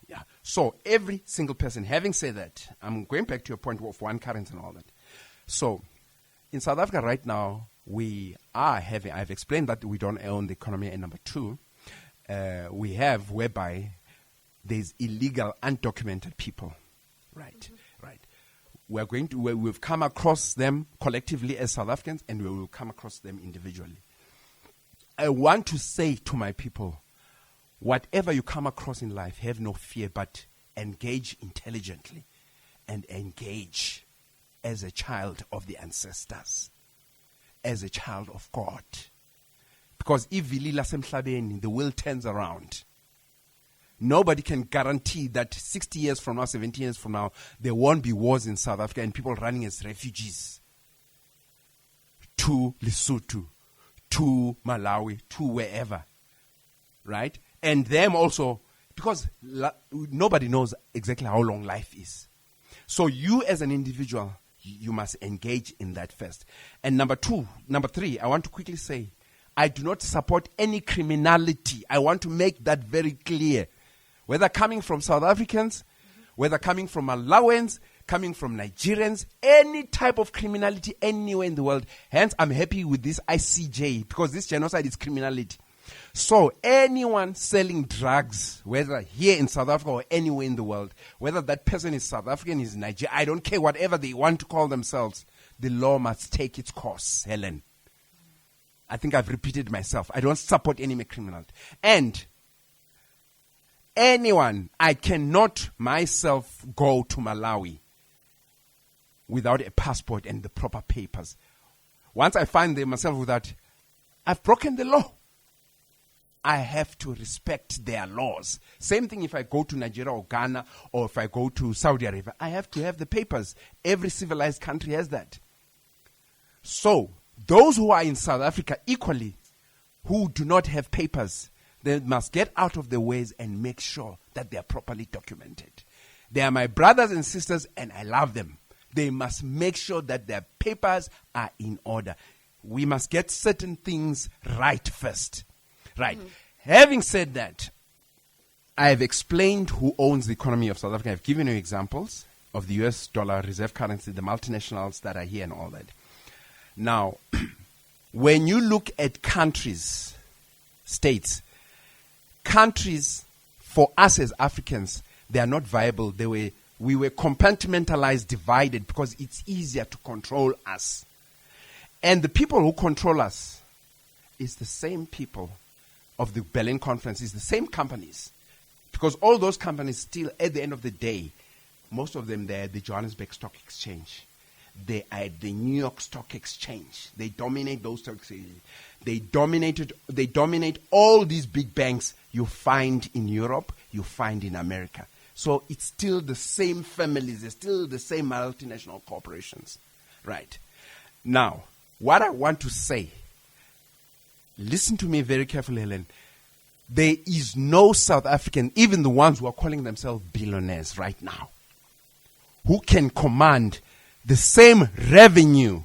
Yeah. So every single person, having said that, I'm going back to your point of one currency and all that. So in South Africa right now, we are having, I've explained that we don't own the economy. And number two, we have whereby there's illegal, undocumented people. Right. Mm-hmm. Right. We've come across them collectively as South Africans, and we will come across them individually. I want to say to my people, whatever you come across in life, have no fear, but engage intelligently and engage as a child of the ancestors, as a child of God. Because if vilila semhlabeni, the world turns around. Nobody can guarantee that 60 years from now, 70 years from now, there won't be wars in South Africa and people running as refugees to Lesotho, to Malawi, to wherever, right? And them also, because nobody knows exactly how long life is. So you as an individual, you must engage in that first. And number three, I want to quickly say, I do not support any criminality. I want to make that very clear. Whether coming from South Africans, whether coming from Malawans, coming from Nigerians, any type of criminality anywhere in the world. Hence, I'm happy with this ICJ, because this genocide is criminality. So anyone selling drugs, whether here in South Africa or anywhere in the world, whether that person is South African, is Nigerian, I don't care, whatever they want to call themselves, the law must take its course, Helen. I think I've repeated myself. I don't support any criminality. And anyone, I cannot myself go to Malawi without a passport and the proper papers. Once I find myself without, I've broken the law. I have to respect their laws. Same thing if I go to Nigeria or Ghana, or if I go to Saudi Arabia, I have to have the papers. Every civilized country has that. So, those who are in South Africa equally, who do not have papers, they must get out of the ways and make sure that they are properly documented. They are my brothers and sisters, and I love them. They must make sure that their papers are in order. We must get certain things right first. Right. Mm-hmm. Having said that, I have explained who owns the economy of South Africa. I've given you examples of the US dollar reserve currency, the multinationals that are here and all that. Now, when you look at countries, states, countries for us as Africans, they are not viable. We were compartmentalized, divided, because it's easier to control us. And the people who control us is the same people of the Berlin Conference, is the same companies. Because all those companies still, at the end of the day, most of them, they're at the Johannesburg Stock Exchange. They are at the New York Stock Exchange. They dominate those stock exchanges. They dominate all these big banks you find in Europe, you find in America. So it's still the same families, it's still the same multinational corporations. Right. Now, what I want to say, listen to me very carefully, Helen. There is no South African, even the ones who are calling themselves billionaires right now, who can command the same revenue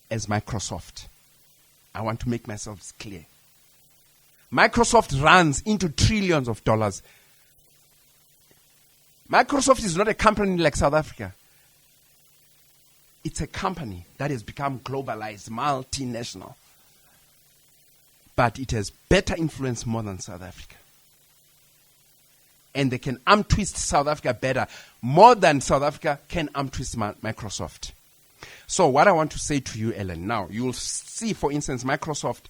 as Microsoft. I want to make myself clear. Microsoft runs into trillions of dollars. Microsoft is not a company like South Africa. It's a company that has become globalized, multinational. But it has better influence more than South Africa. And they can arm-twist South Africa better, more than South Africa can arm-twist Microsoft. So what I want to say to you, Ellen, now, you'll see, for instance, Microsoft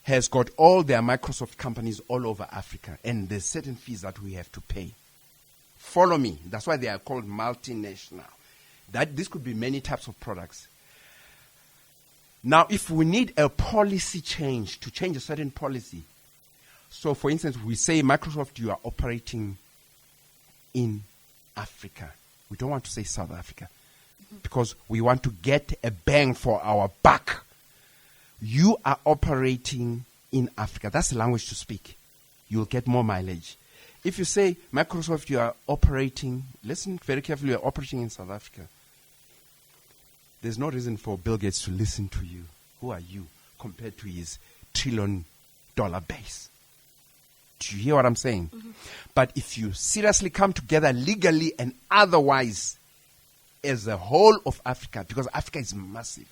has got all their Microsoft companies all over Africa, and there's certain fees that we have to pay. Follow me. That's why they are called multinational. This could be many types of products. Now, if we need a policy change, to change a certain policy, so for instance, we say, Microsoft, you are operating in Africa. We don't want to say South Africa, because we want to get a bang for our buck. You are operating in Africa. That's the language to speak. you'll get more mileage. If you say, Microsoft, you are operating, listen very carefully, you are operating in South Africa. There's no reason for Bill Gates to listen to you. Who are you compared to his $1 trillion base? Do you hear what I'm saying? Mm-hmm. But if you seriously come together legally and otherwise as a whole of Africa, because Africa is massive,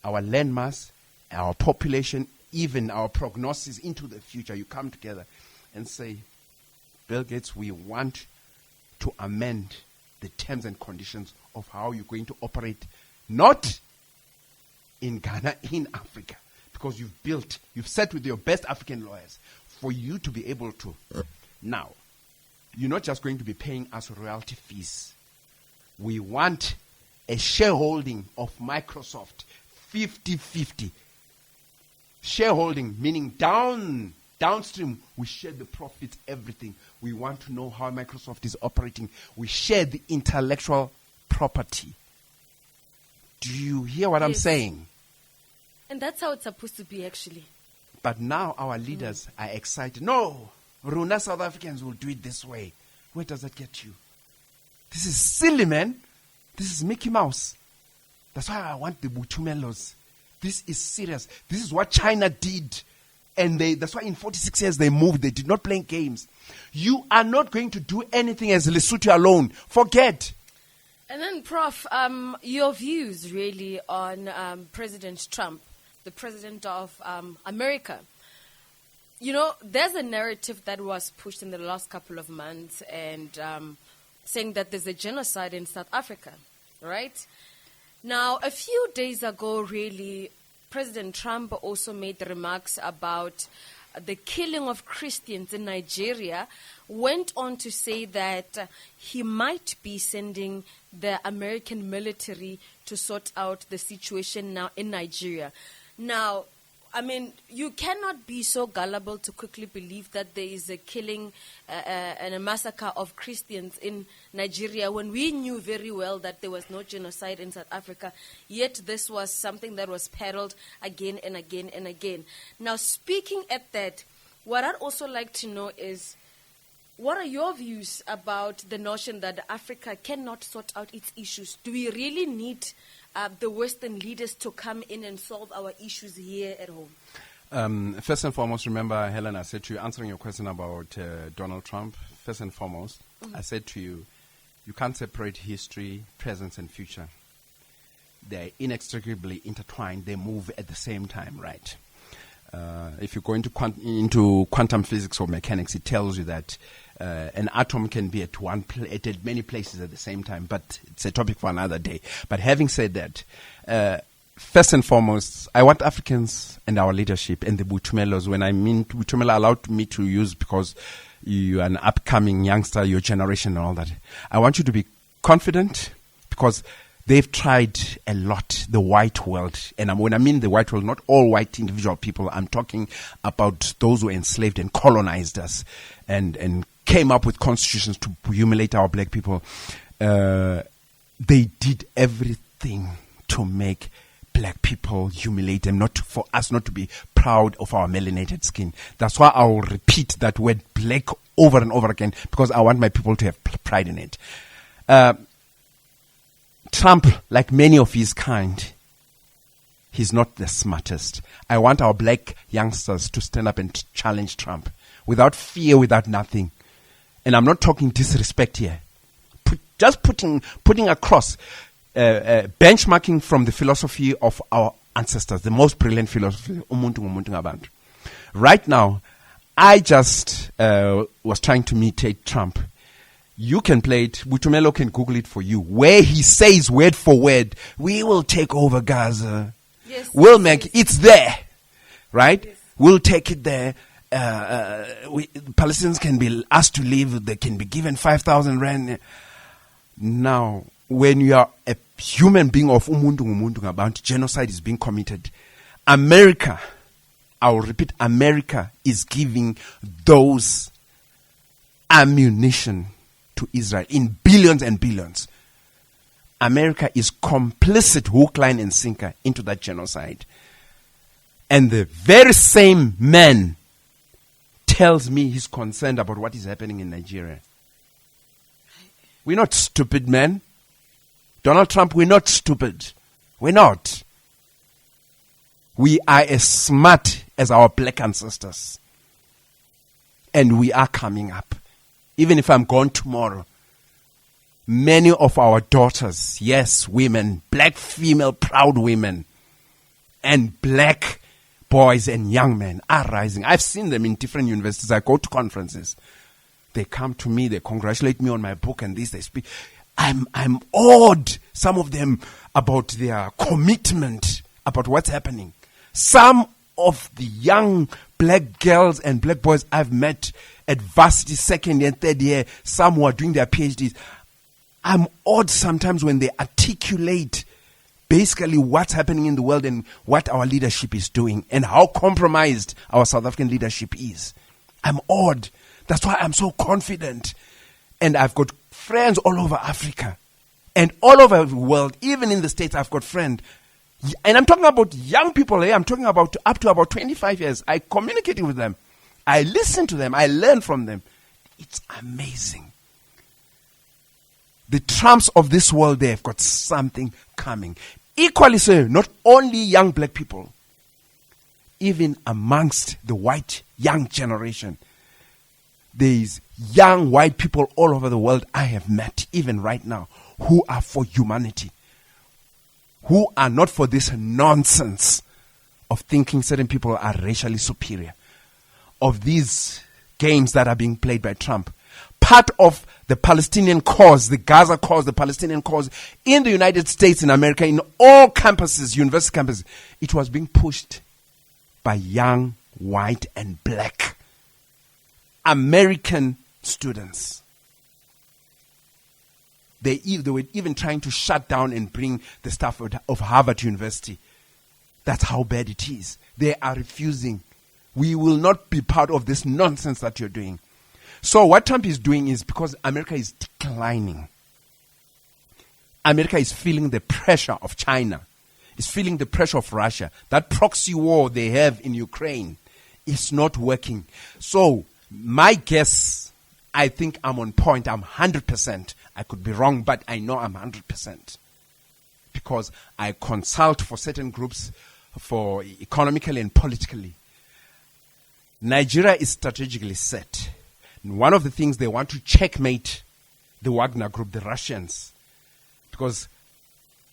our landmass, our population, even our prognosis into the future, you come together and say, Bill Gates, we want to amend the terms and conditions of how you're going to operate, not in Ghana, in Africa, because you've sat with your best African lawyers for you to be able to. Now, you're not just going to be paying us royalty fees. We want a shareholding of Microsoft 50-50. Shareholding, meaning downstream, we share the profits, everything. We want to know how Microsoft is operating. We share the intellectual property. Do you hear what I'm saying? And that's how it's supposed to be, actually. But now our leaders are excited. No, Runa South Africans will do it this way. Where does that get you? This is silly, man. This is Mickey Mouse. That's why I want the Butumelos. This is serious. This is what China did. And that's why in 46 years they moved. They did not play games. You are not going to do anything as Lesotho alone. Forget. And then, Prof, your views really on President Trump, the president of America. You know, there's a narrative that was pushed in the last couple of months and saying that there's a genocide in South Africa, right? Now, a few days ago, really, President Trump also made remarks about the killing of Christians in Nigeria, went on to say that he might be sending the American military to sort out the situation now in Nigeria. Now, I mean, you cannot be so gullible to quickly believe that there is a killing and a massacre of Christians in Nigeria when we knew very well that there was no genocide in South Africa, yet this was something that was peddled again and again and again. Now, speaking at that, what I'd also like to know is, what are your views about the notion that Africa cannot sort out its issues? Do we really need the Western leaders to come in and solve our issues here at home? First and foremost, remember, Helen, I said to you, answering your question about Donald Trump, first and foremost, I said to you, you can't separate history, present, and future. They're inextricably intertwined. They move at the same time, right? If you go into quantum physics or mechanics, it tells you that an atom can be at many places at the same time, but it's a topic for another day. But having said that, first and foremost, I want Africans and our leadership and the Butumelos, when I mean Butumela allowed me to use because you're an upcoming youngster, your generation and all that, I want you to be confident because they've tried a lot, the white world. And when I mean the white world, not all white individual people. I'm talking about those who enslaved and colonized us and came up with constitutions to humiliate our black people. They did everything to make black people humiliate them, for us not to be proud of our melanated skin. That's why I will repeat that word black over and over again, because I want my people to have pride in it. Trump, like many of his kind, he's not the smartest. I want our black youngsters to stand up and challenge Trump without fear, without nothing. And I'm not talking disrespect here. Just putting across, benchmarking from the philosophy of our ancestors, the most brilliant philosophy, Ubuntu Drive. Right now, I just was trying to imitate Trump. You can play it. Butumelo can Google it for you. Where he says word for word, we will take over Gaza. Yes, we'll make it's there, right? Yes. We'll take it there. Palestinians can be asked to leave. They can be given 5,000 rand. Now, when you are a human being of umuntu about genocide is being committed, America, I will repeat, America is giving those ammunition to Israel in billions and billions. America is complicit, hook, line, and sinker into that genocide. And the very same men tells me he's concerned about what is happening in Nigeria. We're not stupid, man. Donald Trump, we're not stupid. We're not. We are as smart as our black ancestors. And we are coming up. Even if I'm gone tomorrow, many of our daughters, yes, women, black female proud women, and black boys and young men are rising. I've seen them in different universities. I go to conferences. They come to me, they congratulate me on my book and this, they speak. I'm awed, some of them, about their commitment, about what's happening. Some of the young black girls and black boys I've met at varsity second and third year, some who are doing their PhDs, I'm awed sometimes when they articulate basically what's happening in the world and what our leadership is doing and how compromised our South African leadership is. I'm awed. That's why I'm so confident. And I've got friends all over Africa and all over the world, even in the States, I've got friends. And I'm talking about young people here. I'm talking about up to about 25 years. I communicate with them. I listen to them. I learn from them. It's amazing. The Trumps of this world, they've got something coming. Equally so, not only young black people, even amongst the white young generation. There's young white people all over the world I have met, even right now, who are for humanity, who are not for this nonsense of thinking certain people are racially superior, of these games that are being played by Trump. Part of the Palestinian cause, the Gaza cause, the Palestinian cause in the United States, in America, in all campuses, university campuses, it was being pushed by young, white, and black American students. They were even trying to shut down and bring the staff of Harvard University. That's how bad it is. They are refusing. We will not be part of this nonsense that you're doing. So what Trump is doing is, because America is declining, America is feeling the pressure of China, is feeling the pressure of Russia. That proxy war they have in Ukraine is not working. So my guess, I think I'm on point. I'm 100%. I could be wrong, but I know I'm 100%. Because I consult for certain groups, for economically and politically. Nigeria is strategically set. And one of the things they want to checkmate the Wagner group, the Russians, because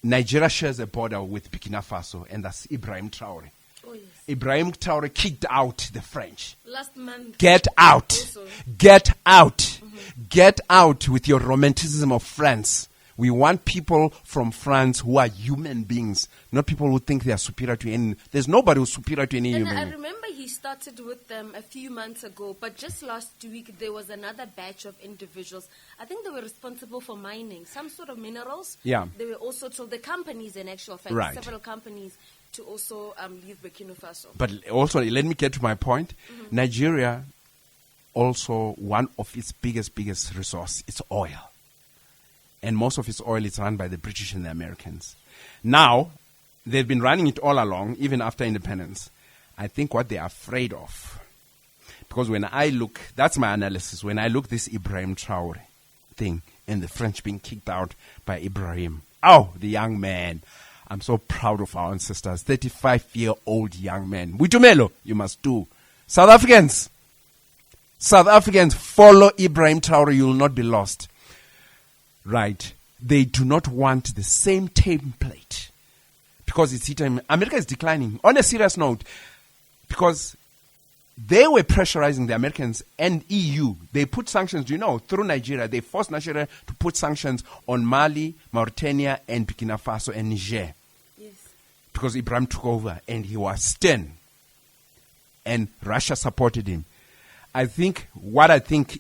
Nigeria shares a border with Burkina Faso, and that's Ibrahim Traore. Oh, yes. Ibrahim Traore kicked out the French. Last month. Get out. Also. Get out. Mm-hmm. Get out with your romanticism of France. We want people from France who are human beings, not people who think they are superior to any. There's nobody who's superior to any human I being. remember he started with them a few months ago, but just last week there was another batch of individuals. I think they were responsible for mining some sort of minerals. Yeah. They were also told, the companies in actual fact, Right. several companies, to also leave Burkina Faso. But also, let me get to my point. Mm-hmm. Nigeria, also one of its biggest resource, is oil. And most of its oil is run by the British and the Americans. Now, they've been running it all along, even after independence. I think what they're afraid of, because when I look, that's my analysis, when I look this Ibrahim Traore thing, and the French being kicked out by Ibrahim, oh, the young man. I'm so proud of our ancestors, 35-year-old young man. Witumelo, you must do. South Africans, follow Ibrahim Traore, you will not be lost. Right. They do not want the same template because it's America is declining. On a serious note, because they were pressurizing the Americans and EU. They put sanctions, through Nigeria. They forced Nigeria to put sanctions on Mali, Mauritania, and Burkina Faso and Niger. Yes. Because Ibrahim took over and he was stern. And Russia supported him. I think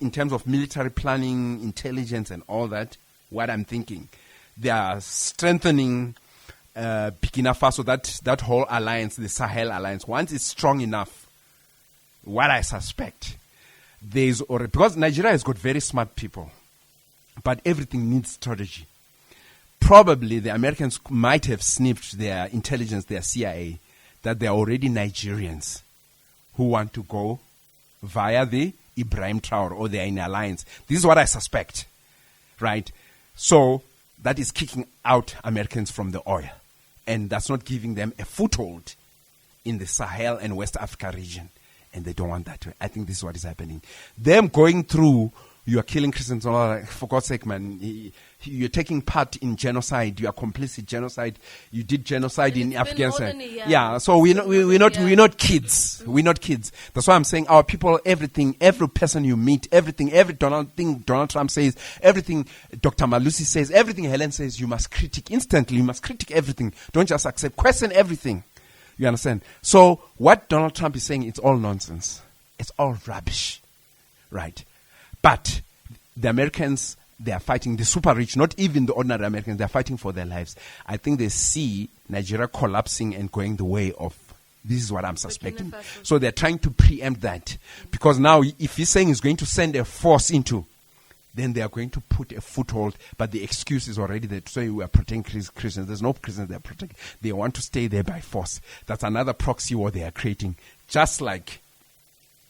in terms of military planning, intelligence, and all that, what I'm thinking, they are strengthening Burkina Faso, that whole alliance, the Sahel alliance. Once it's strong enough, what I suspect, because Nigeria has got very smart people, but everything needs strategy. Probably the Americans might have sniffed their intelligence, their CIA, that they are already Nigerians who want to go via the Ibrahim Traore, or they are in alliance. This is what I suspect, right? So that is kicking out Americans from the oil, and that's not giving them a foothold in the Sahel and West Africa region, and they don't want that. I think this is what is happening. Them going through, you are killing Christians, for God's sake, man. You're taking part in genocide. You are complicit genocide. You did genocide in Afghanistan. Yeah, so we're not kids. We're not kids. That's why I'm saying our people, everything, every person you meet, everything, every thing Donald Trump says, everything Dr. Malusi says, everything Helen says, you must critique instantly. You must critique everything. Don't just accept. Question everything. You understand? So what Donald Trump is saying, it's all nonsense. It's all rubbish. Right? But the Americans, they are fighting, the super rich, not even the ordinary Americans, they are fighting for their lives. I think they see Nigeria collapsing and going the way of, this is what I'm suspecting. So they're trying to preempt that. Because now, if he's saying he's going to send a force into, then they are going to put a foothold. But the excuse is already there to say we are protecting Christians. There's no Christians they're protecting. They want to stay there by force. That's another proxy war they are creating. Just like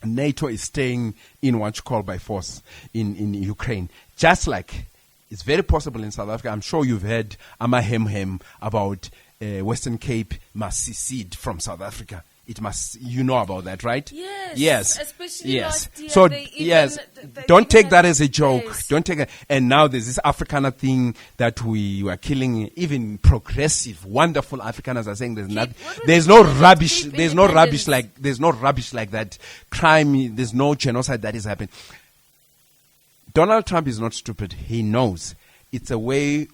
NATO is staying in what you call by force in Ukraine. Just like it's very possible in South Africa. I'm sure you've heard Amahem about Western Cape must secede from South Africa. It must, you know about that, right? Yes. Especially last year. So, don't take that as a joke. Yes. Don't take it. And now there's this Afrikaner thing that we were killing. Even progressive, wonderful Afrikaners are saying there's no rubbish like that. Crime, there's no genocide that is happening. Donald Trump is not stupid. He knows it's a way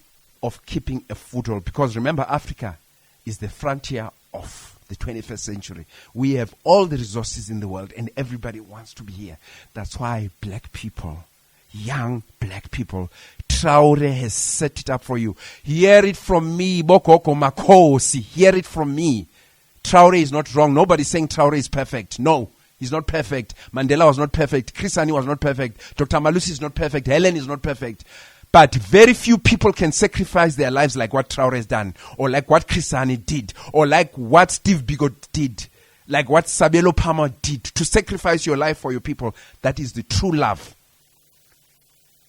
of keeping a foothold. Because remember, Africa is the frontier of the 21st century. We have all the resources in the world and everybody wants to be here. That's why black people, young black people, Traore has set it up for you. Hear it from me, Bokoko Makosi. Hear it from me. Traore is not wrong. Nobody's saying Traore is perfect. No, he's not perfect. Mandela was not perfect. Chris Hani was not perfect. Dr. Malusi is not perfect. Helen is not perfect. But very few people can sacrifice their lives like what Traore has done, or like what Chris Hani did, or like what Steve Biko did, like what Sabelo Palmer did. To sacrifice your life for your people, that is the true love.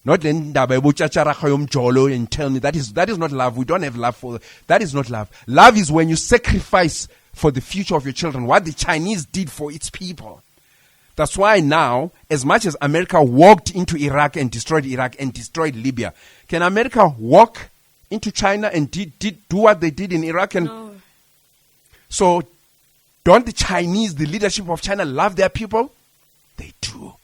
Not then and tell me that is not love. We don't have love for that. Is not love. Love is when you sacrifice for the future of your children, what the Chinese did for its people. That's why now, as much as America walked into Iraq and destroyed Libya, can America walk into China and do what they did in Iraq? No. So, don't the Chinese, the leadership of China, love their people? They do.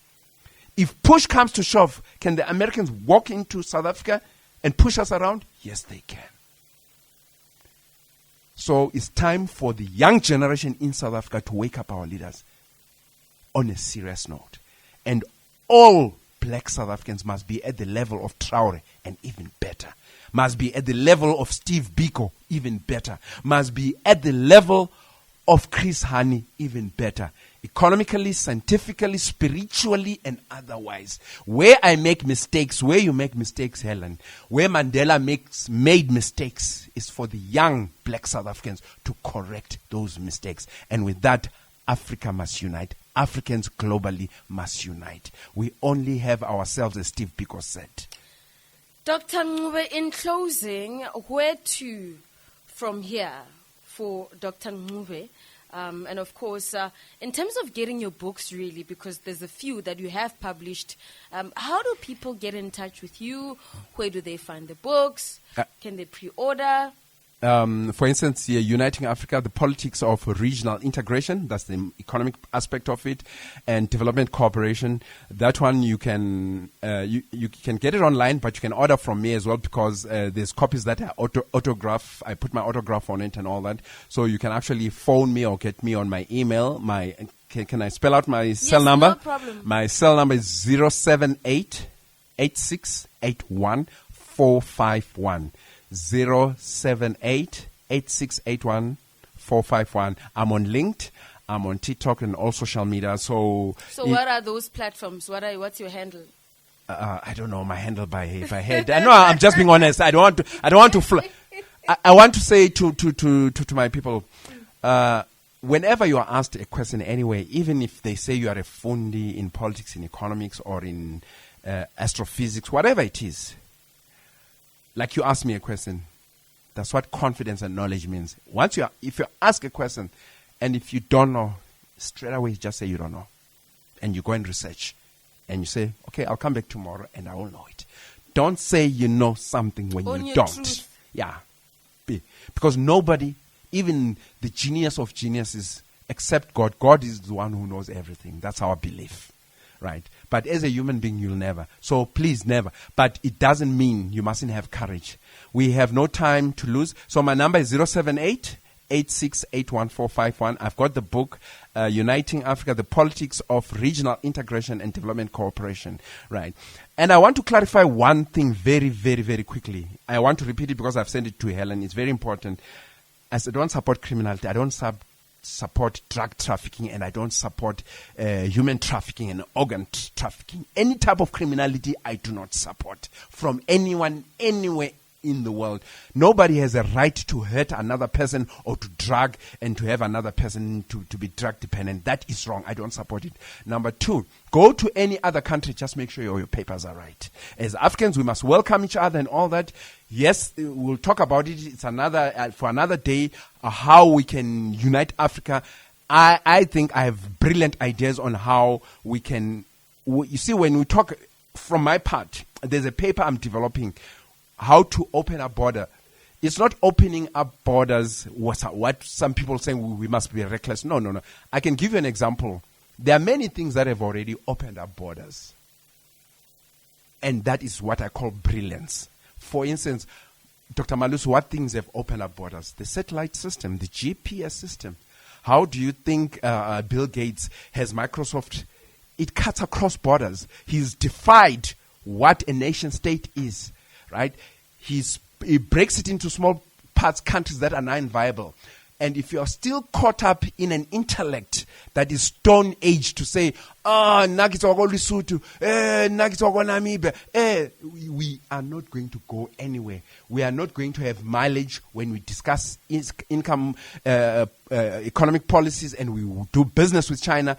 If push comes to shove, can the Americans walk into South Africa and push us around? Yes, they can. So, it's time for the young generation in South Africa to wake up our leaders. On a serious note. And all black South Africans must be at the level of Traore and even better. Must be at the level of Steve Biko, even better. Must be at the level of Chris Hani, even better. Economically, scientifically, spiritually, and otherwise. Where I make mistakes, where you make mistakes, Helen, where Mandela made mistakes, is for the young black South Africans to correct those mistakes. And with that, Africa must unite. Africans globally must unite. We only have ourselves, as Steve Biko said. Dr. Mncube, in closing, where to from here for Dr. Mncube? And of course, in terms of getting your books, really, because there's a few that you have published, how do people get in touch with you? Where do they find the books? Can they pre-order? For instance, Uniting Africa, the politics of regional integration, that's the economic aspect of it, and development cooperation. That one you can you can get it online, but you can order from me as well, because there's copies that are autograph. I put my autograph on it and all that. So you can actually phone me or get me on my email. Can I spell out my cell number? No problem. My cell number is 078 8681 451. 078-8681-451. I'm on LinkedIn, I'm on TikTok and all social media. So what are those platforms? What's your handle? I don't know my handle by head. I know, I'm just being honest. I don't want to I want to say to my people, whenever you are asked a question anyway, even if they say you are a fundi in politics, in economics, or in astrophysics, whatever it is, like you ask me a question, that's what confidence and knowledge means. If you ask a question, and if you don't know, straight away just say you don't know. And you go and research. And you say, okay, I'll come back tomorrow and I will know it. Don't say you know something when Own you your don't. truth. Yeah. Because nobody, even the genius of geniuses, except God, God is the one who knows everything. That's our belief. Right? But as a human being, you'll never. So please never. But it doesn't mean you mustn't have courage. We have no time to lose. So my number is 078-8681451. I've got the book, Uniting Africa, the Politics of Regional Integration and Development Cooperation. Right. And I want to clarify one thing very, very, very quickly. I want to repeat it because I've sent it to Helen. It's very important. As I don't support criminality, I don't support drug trafficking, and I don't support human trafficking and organ trafficking. Any type of criminality I do not support from anyone, anywhere in the world. Nobody has a right to hurt another person or to drug and to have another person to be drug dependent. That is wrong. I don't support it. Number two, go to any other country, just make sure your papers are right. As Africans, we must welcome each other and all that. Yes, we'll talk about it. It's another for another day, how we can unite Africa. I think I have brilliant ideas on how we can. You see, when we talk, from my part, there's a paper I'm developing, how to open a border. It's not opening up borders, what some people say we must be reckless. No. I can give you an example. There are many things that have already opened up borders. And that is what I call brilliance. For instance, Dr. Malusi, what things have opened up borders? The satellite system, the GPS system. How do you think Bill Gates has Microsoft? It cuts across borders. He's defied what a nation state is. Right? He breaks it into small parts, countries that are non-viable. And if you are still caught up in an intellect that is stone age to say, Lesotho, Namibia, we are not going to go anywhere. We are not going to have mileage when we discuss income, economic policies, and we do business with China.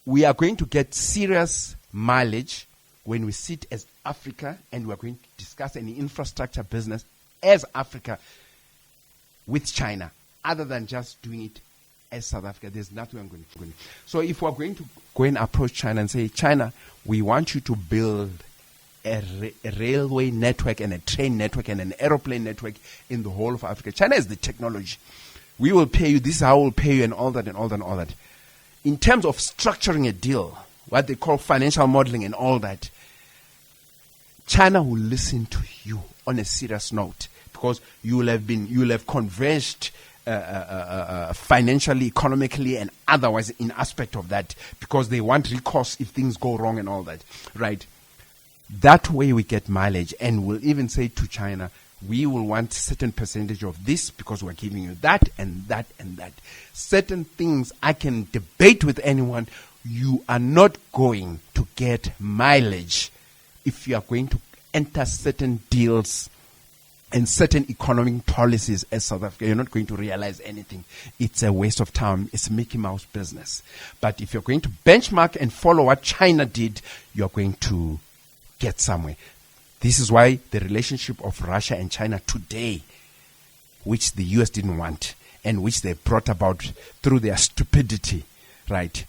We are going to get serious mileage when we sit as Africa and we are going to discuss any infrastructure business as Africa with China, other than just doing it as South Africa. There's nothing I'm going to do. So if we're going to go and approach China and say, China, we want you to build a railway network and a train network and an aeroplane network in the whole of Africa. China is the technology. We will pay you, this is how we'll pay you, and all that and all that and all that. In terms of structuring a deal, what they call financial modeling and all that, China will listen to you on a serious note, because you will have converged financially, economically, and otherwise in aspect of that, because they want recourse if things go wrong and all that, right? That way we get mileage, and we'll even say to China, we will want certain percentage of this because we're giving you that and that and that. Certain things I can debate with anyone. You are not going to get mileage if you are going to enter certain deals and certain economic policies as South Africa. You're not going to realize anything. It's a waste of time. It's Mickey Mouse business. But if you're going to benchmark and follow what China did, you're going to get somewhere. This is why the relationship of Russia and China today, which the US didn't want, and which they brought about through their stupidity, right?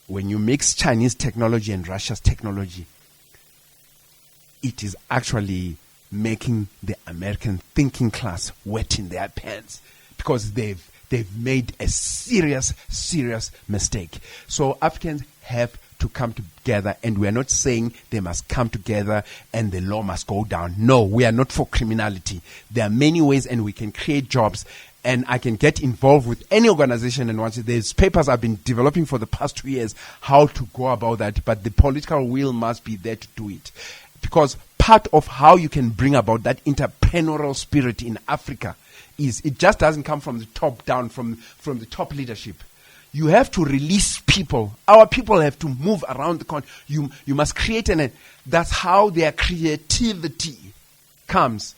When you mix Chinese technology and Russia's technology, it is actually making the American thinking class wet in their pants, because they've made a serious mistake. So Africans have to come together, and we are not saying they must come together and the law must go down. No, we are not for criminality. There are many ways, and we can create jobs. And I can get involved with any organization, and once there's papers I've been developing for the past 2 years how to go about that, but the political will must be there to do it. Because part of how you can bring about that entrepreneurial spirit in Africa is it just doesn't come from the top down, from the top leadership. You have to release people. Our people have to move around the country. You must create that's how their creativity comes.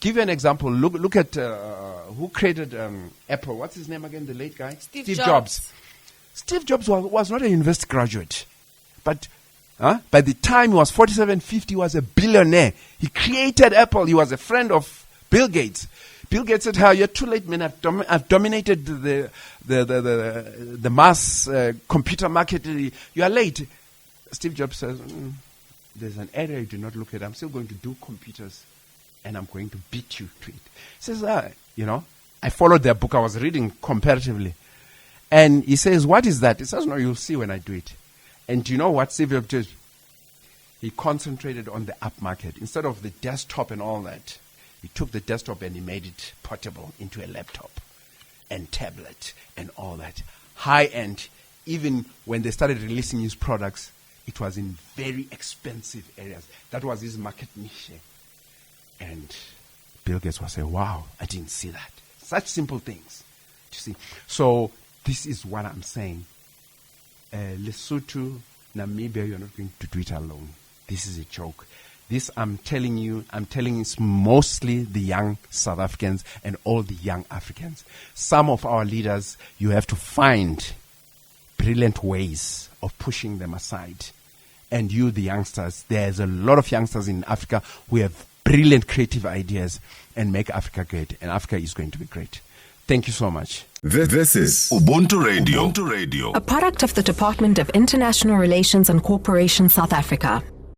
give you an example. Look at who created Apple. What's his name again? The late guy? Steve Jobs. Steve Jobs was not a university graduate. But by the time he was 47, 50, he was a billionaire. He created Apple. He was a friend of Bill Gates. Bill Gates said, "You're too late, man. I've dominated the mass computer market. You are late." Steve Jobs says, "There's an area you do not look at. I'm still going to do computers, and I'm going to beat you to it." He says, I followed their book. I was reading comparatively. And he says, "What is that?" He says, "No, you'll see when I do it." And do you know what Steve Jobs did? He concentrated on the app market. Instead of the desktop and all that, he took the desktop and he made it portable into a laptop and tablet and all that. High-end. Even when they started releasing his products, it was in very expensive areas. That was his market niche. And Bill Gates was saying, "Wow, I didn't see that." Such simple things. You see? So this is what I'm saying. Lesotho, Namibia, you're not going to do it alone. This is a joke. This I'm telling it's mostly the young South Africans and all the young Africans. Some of our leaders, you have to find brilliant ways of pushing them aside. And you, the youngsters, there's a lot of youngsters in Africa who have brilliant creative ideas and make Africa great. And Africa is going to be great. Thank you so much. This is Ubuntu Radio. Ubuntu Radio. A product of the Department of International Relations and Cooperation, South Africa.